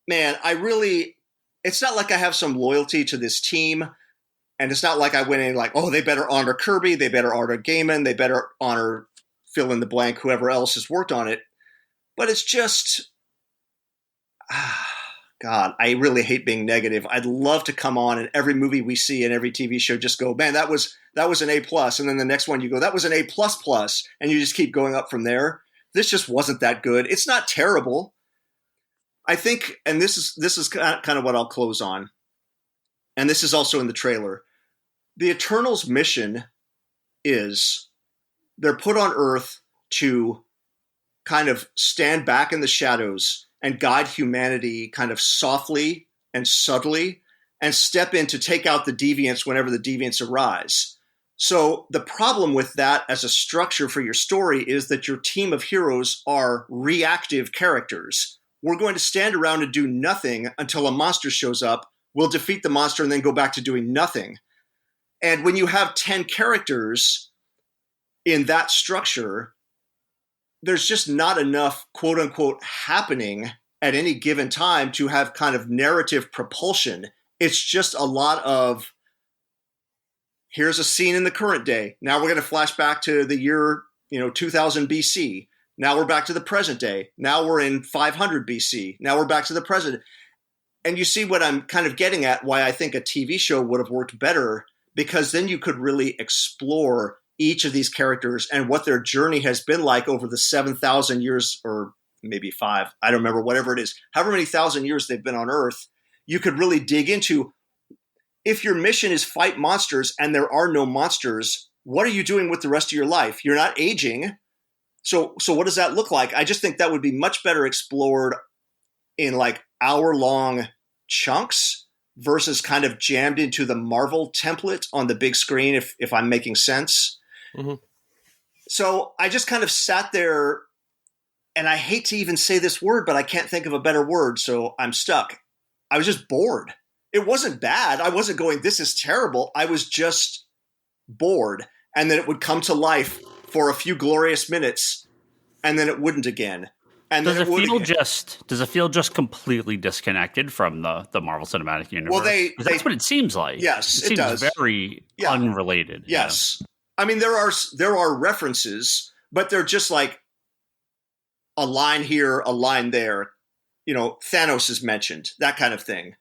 man, it's not like I have some loyalty to this team. And it's not like I went in like, oh, they better honor Kirby. They better honor Gaiman. They better honor fill in the blank, whoever else has worked on it. But it's just, God, I really hate being negative. I'd love to come on and every movie we see and every TV show just go, man, that was an A+. And then the next one you go, that was an A++. And you just keep going up from there. This just wasn't that good. It's not terrible. I think, and this is kind of what I'll close on. And this is also in the trailer. The Eternals' mission is they're put on Earth to kind of stand back in the shadows and guide humanity kind of softly and subtly and step in to take out the deviants whenever the deviants arise. So the problem with that as a structure for your story is that your team of heroes are reactive characters. We're going to stand around and do nothing until a monster shows up. We'll defeat the monster and then go back to doing nothing. And when you have 10 characters in that structure, there's just not enough quote unquote happening at any given time to have kind of narrative propulsion. It's just a lot of, here's a scene in the current day. Now we're going to flash back to the year, 2000 BC. Now we're back to the present day. Now we're in 500 BC. Now we're back to the present. And you see what I'm kind of getting at, why I think a TV show would have worked better, because then you could really explore each of these characters and what their journey has been like over the 7,000 years, or maybe 5, I don't remember, whatever it is, however many thousand years they've been on Earth. You could really dig into, if your mission is fight monsters and there are no monsters, what are you doing with the rest of your life? You're not aging. So what does that look like? I just think that would be much better explored in like hour-long chunks versus kind of jammed into the Marvel template on the big screen, if I'm making sense. Mm-hmm. So I just kind of sat there, and I hate to even say this word, but I can't think of a better word, so I'm stuck. I was just bored. It wasn't bad. I wasn't going, this is terrible. I was just bored. And then it would come to life for a few glorious minutes, and then it wouldn't again. And does it feel just completely disconnected from the Marvel Cinematic Universe? Well, that's what it seems like. Yes, it seems very unrelated. Yes, I mean there are references, but they're just like a line here, a line there. Thanos is mentioned, that kind of thing,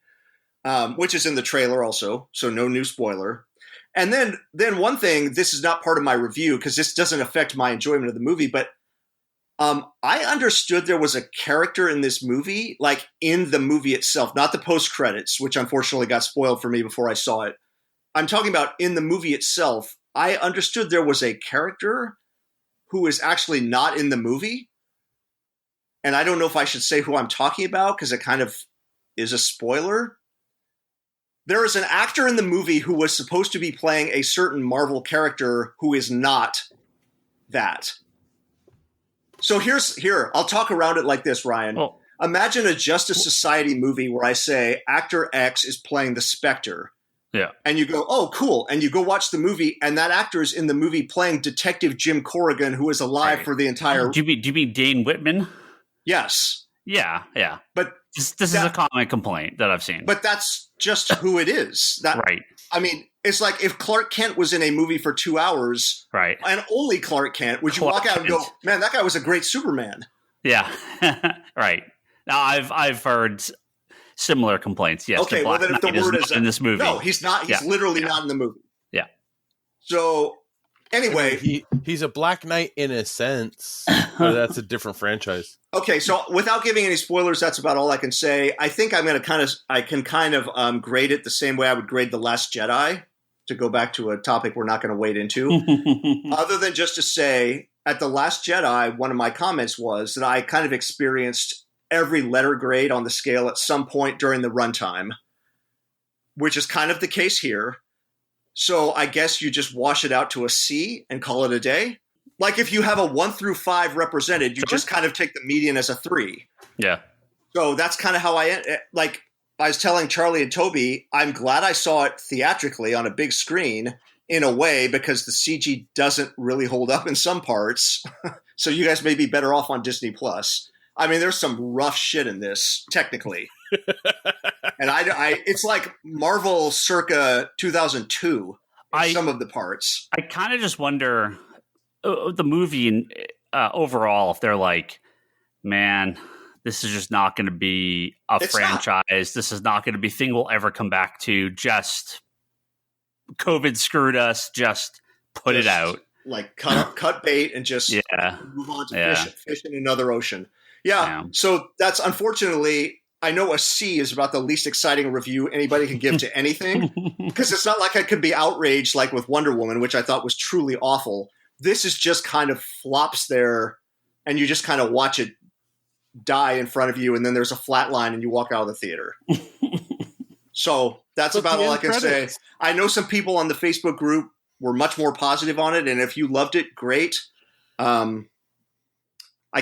which is in the trailer also. So no new spoiler. And then one thing, this is not part of my review because this doesn't affect my enjoyment of the movie, but I understood there was a character in this movie, like in the movie itself, not the post-credits, which unfortunately got spoiled for me before I saw it. I'm talking about in the movie itself. I understood there was a character who is actually not in the movie. And I don't know if I should say who I'm talking about because it kind of is a spoiler. There is an actor in the movie who was supposed to be playing a certain Marvel character who is not that. So here, I'll talk around it like this, Ryan. Oh. Imagine a Justice Society movie where I say actor X is playing the Spectre. Yeah. And you go, oh, cool. And you go watch the movie, and that actor is in the movie playing Detective Jim Corrigan, who is alive for the entire... Do you mean Dane Whitman? Yes. Yeah. But this is a common complaint that I've seen. But that's just who it is. Right. I mean, it's like if Clark Kent was in a movie for 2 hours, right, and only Clark Kent, would you walk out and go, man, that guy was a great Superman? Yeah. Right. Now, I've heard similar complaints. Yes. Okay, well, then if the word is in this movie. No, he's not. He's literally not in the movie. Yeah. So, anyway. He's a Black Knight in a sense, but that's a different franchise. Okay, so without giving any spoilers, that's about all I can say. I think I can kind of grade it the same way I would grade The Last Jedi, to go back to a topic we're not going to wade into. Other than just to say, at The Last Jedi, one of my comments was that I kind of experienced every letter grade on the scale at some point during the runtime, which is kind of the case here. So I guess you just wash it out to a C and call it a day. Like if you have a 1 through 5 represented, you just kind of take the median as a 3. Yeah. So that's kind of how I was telling Charlie and Toby, I'm glad I saw it theatrically on a big screen in a way because the CG doesn't really hold up in some parts. So you guys may be better off on Disney Plus. I mean, there's some rough shit in this technically. And it's like Marvel circa 2002 in some of the parts. I kind of just wonder, the movie and overall, if they're like, man, this is just not going to be a franchise. This is not going to be a thing we'll ever come back to. Just COVID screwed us. Just put it out. Like cut bait and just move on to fish in another ocean. Yeah. So that's unfortunately, I know a C is about the least exciting review anybody can give to anything, because it's not like I could be outraged like with Wonder Woman, which I thought was truly awful. This is just kind of flops there, and you just kind of watch it die in front of you, and then there's a flat line and you walk out of the theater. So that's about all I can say. I know some people on the Facebook group were much more positive on it, and if you loved it, great. I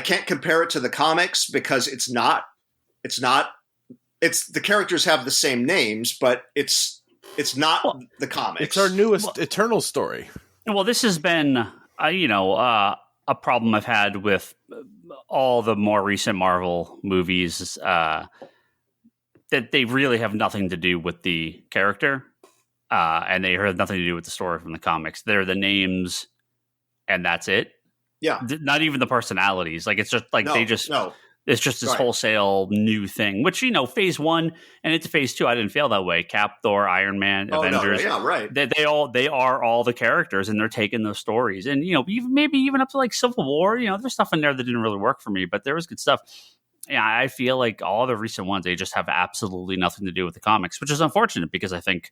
can't compare it to the comics because it's the characters have the same names, but it's not the comics. It's our newest Eternal story. Well, this has been a problem I've had with all the more recent Marvel movies, that they really have nothing to do with the character, and they have nothing to do with the story from the comics. They're the names, and that's it. Yeah, not even the personalities. Like, it's just like it's just this wholesale new thing, which, phase 1 and into phase 2, I didn't feel that way. Cap, Thor, Iron Man, Avengers. No, yeah, right. They are all the characters, and they're taking those stories. And, even up to like Civil War, there's stuff in there that didn't really work for me, but there was good stuff. Yeah, I feel like all the recent ones, they just have absolutely nothing to do with the comics, which is unfortunate because I think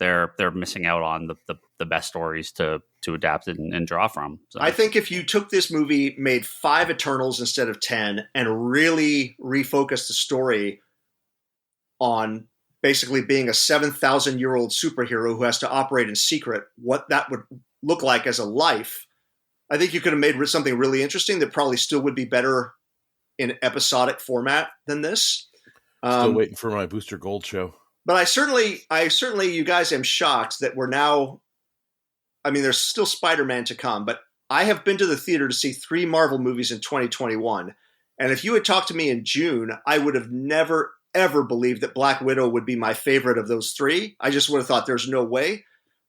they're missing out on the best stories to adapt and draw from. So. I think if you took this movie, made 5 Eternals instead of 10, and really refocused the story on basically being a 7,000-year-old superhero who has to operate in secret, what that would look like as a life, I think you could have made something really interesting that probably still would be better in episodic format than this. Still waiting for my Booster Gold show. But I certainly, you guys, am shocked that we're now. I mean, there's still Spider-Man to come, but I have been to the theater to see 3 Marvel movies in 2021. And if you had talked to me in June, I would have never, ever believed that Black Widow would be my favorite of those 3. I just would have thought there's no way.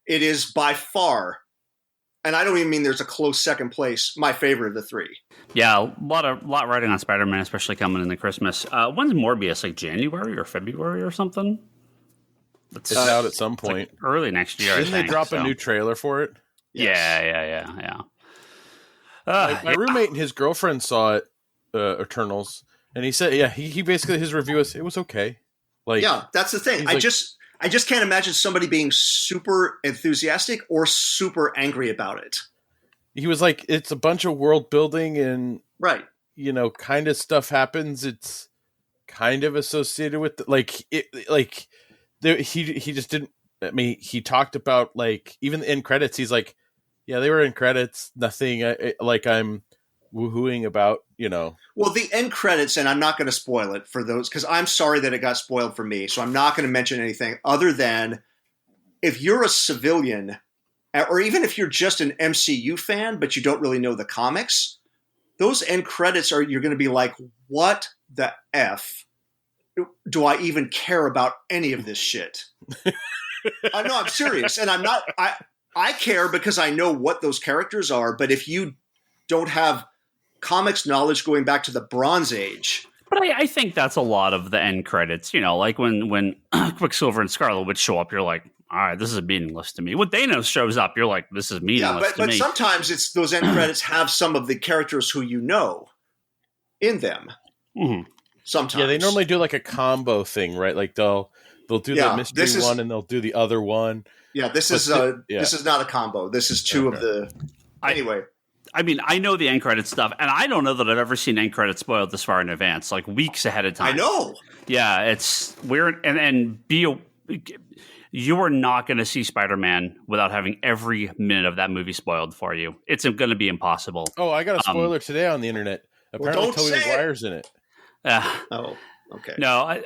It is by far, and I don't even mean there's a close second place, my favorite of the 3. Yeah, a lot riding on Spider-Man, especially coming into Christmas. When's Morbius, like January or February or something? It's out at some point. Like early next year. Didn't they drop a new trailer for it? Yes. Yeah. My roommate and his girlfriend saw it, Eternals, and he said, he basically, his review was, it was okay. Like, yeah, that's the thing. I just can't imagine somebody being super enthusiastic or super angry about it. He was like, it's a bunch of world building and kind of stuff happens. It's kind of associated with he just didn't. I mean, he talked about like even the end credits. He's like, yeah, they were in credits. Nothing I'm woohooing about. Well, the end credits, and I'm not going to spoil it for those because I'm sorry that it got spoiled for me. So I'm not going to mention anything other than if you're a civilian, or even if you're just an MCU fan but you don't really know the comics, those end credits you're going to be like, what the F? Do I even care about any of this shit? I know, I'm serious. And I'm not, I care because I know what those characters are. But if you don't have comics knowledge going back to the Bronze Age. But I think that's a lot of the end credits, like when Quicksilver and Scarlet would show up, you're like, all right, this is meaningless to me. When Thanos shows up, you're like, this is meaningless to me. But sometimes it's those end credits have some of the characters who you know in them. Mm-hmm. Sometimes. Yeah, they normally do like a combo thing, right? Like they'll do the mystery one and they'll do the other one. Yeah, this is not a combo. This is 2 of the. Anyway, I mean, I know the end credit stuff, and I don't know that I've ever seen end credits spoiled this far in advance, like weeks ahead of time. I know. Yeah, it's weird, and you are not going to see Spider-Man without having every minute of that movie spoiled for you. It's going to be impossible. Oh, I got a spoiler today on the internet. Apparently, Tobey Maguire's in it. Oh, okay. No,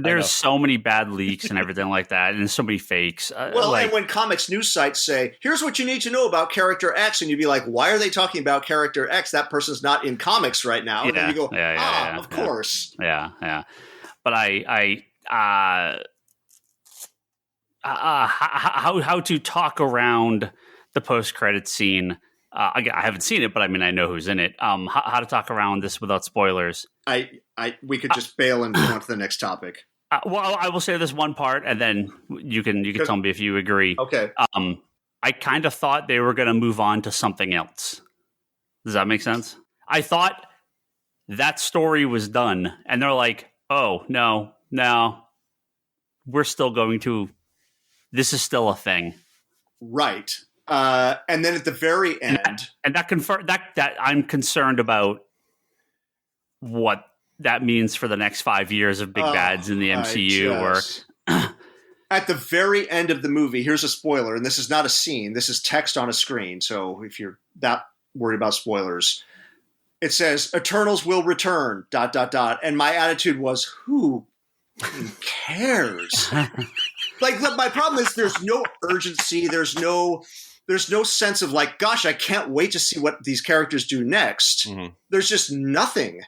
there's so many bad leaks and everything like that, and so many fakes. And when comics news sites say, "Here's what you need to know about character X," and you'd be like, "Why are they talking about character X? That person's not in comics right now." And then you go, of course. Yeah. But how to talk around the post-credit scene Again, I haven't seen it, but I mean, I know who's in it. How to talk around this without spoilers? We could just bail and go on to the next topic. Well, I will say this one part, and then you can tell me if you agree. Okay. I kind of thought they were going to move on to something else. Does that make sense? I thought that story was done, and they're like, "Oh no, we're still going to. This is still a thing." Right. And then at the very end, and that I'm concerned about what that means for the next 5 years of big bads in the MCU. At the very end of the movie, here's a spoiler, and this is not a scene. This is text on a screen. So if you're that worried about spoilers, it says Eternals will return. ... And my attitude was, who cares? Like, look, my problem is there's no urgency. There's no sense of like, gosh, I can't wait to see what these characters do next. Mm-hmm. There's just nothing.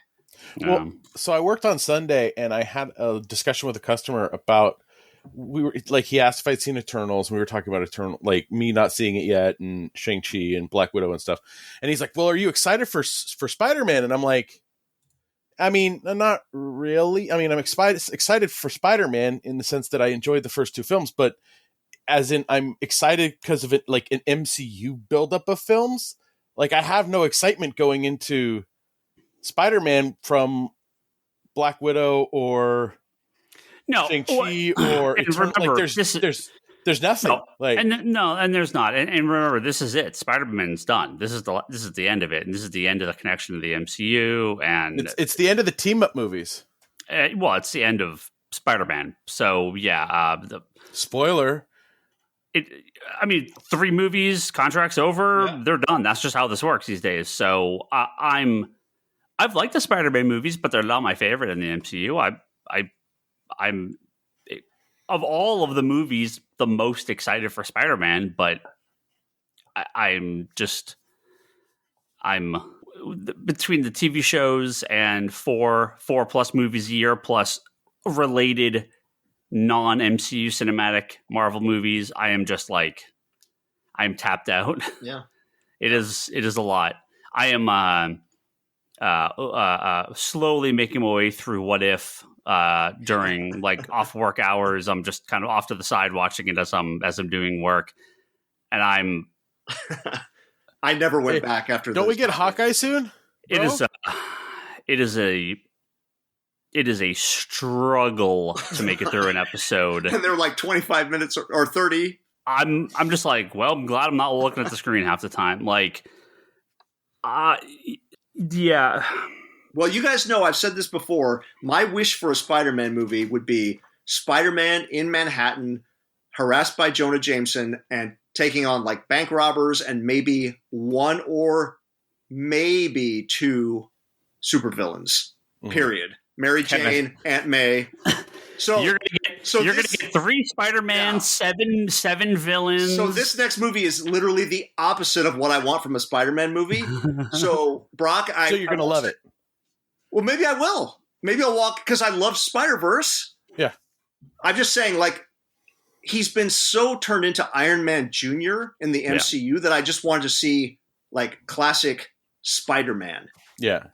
Well, so I worked on Sunday, and I had a discussion with a customer about he asked if I'd seen Eternals, and we were talking about Eternal, like me not seeing it yet, and Shang-Chi and Black Widow and stuff. And he's like, "Well, are you excited for Spider-Man?" And I'm like, I mean, not really. I mean, I'm excited for Spider-Man in the sense that I enjoyed the first two films, but as in I'm excited because of it, like an MCU buildup of films. Like I have no excitement going into Spider-Man from Black Widow or Shang-Chi or Eternal. Like there's nothing. No, like and there's not. And remember, this is it. Spider-Man's done. This is the end of it, and this is the end of the connection to the MCU. And it's the end of the team-up movies. Well, it's the end of Spider-Man. So yeah, spoiler. I mean, 3 movies, contract's over. They're done. That's just how this works these days. So I've liked the Spider-Man movies, but they're not my favorite in the MCU. I'm of all of the movies the most excited for Spider-Man, but I'm between the TV shows and 4+ movies a year plus related non-MCU cinematic Marvel movies. I am just like, I'm tapped out. Yeah, it is a lot. I am slowly making my way through What If during like off work hours. I'm just kind of off to the side watching it as I'm doing work, and I'm. I never went back after. Don't we get Hawkeye soon? It is a struggle to make it through an episode, and they're like 25 minutes or 30. I'm just like, well, I'm glad I'm not looking at the screen half the time. Like, yeah. Well, you guys know I've said this before. My wish for a Spider-Man movie would be Spider-Man in Manhattan, harassed by Jonah Jameson, and taking on like bank robbers and maybe 1 or maybe 2 supervillains. Period. Mary Jane, Aunt May. So you're gonna get 3 Spider-Man, 7 villains. So this next movie is literally the opposite of what I want from a Spider-Man movie. So Brock, so you're gonna love it. Well, maybe I will. Maybe I'll walk because I love Spider-Verse. Yeah. I'm just saying, like, he's been so turned into Iron Man Jr. in the MCU that I just wanted to see like classic Spider-Man. Yeah.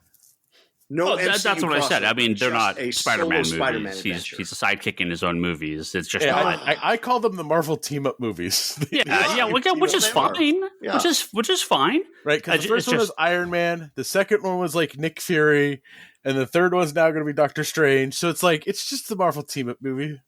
No, that's what I said. I mean, they're not Spider-Man Spider-Man movies. He's a sidekick in his own movies. It's just not. I call them the Marvel team-up movies. Which is fine. Yeah. Which is fine. Right, because the first one was Iron Man. The second one was like Nick Fury. And the third one's now going to be Doctor Strange. So it's like, it's just the Marvel team-up movie.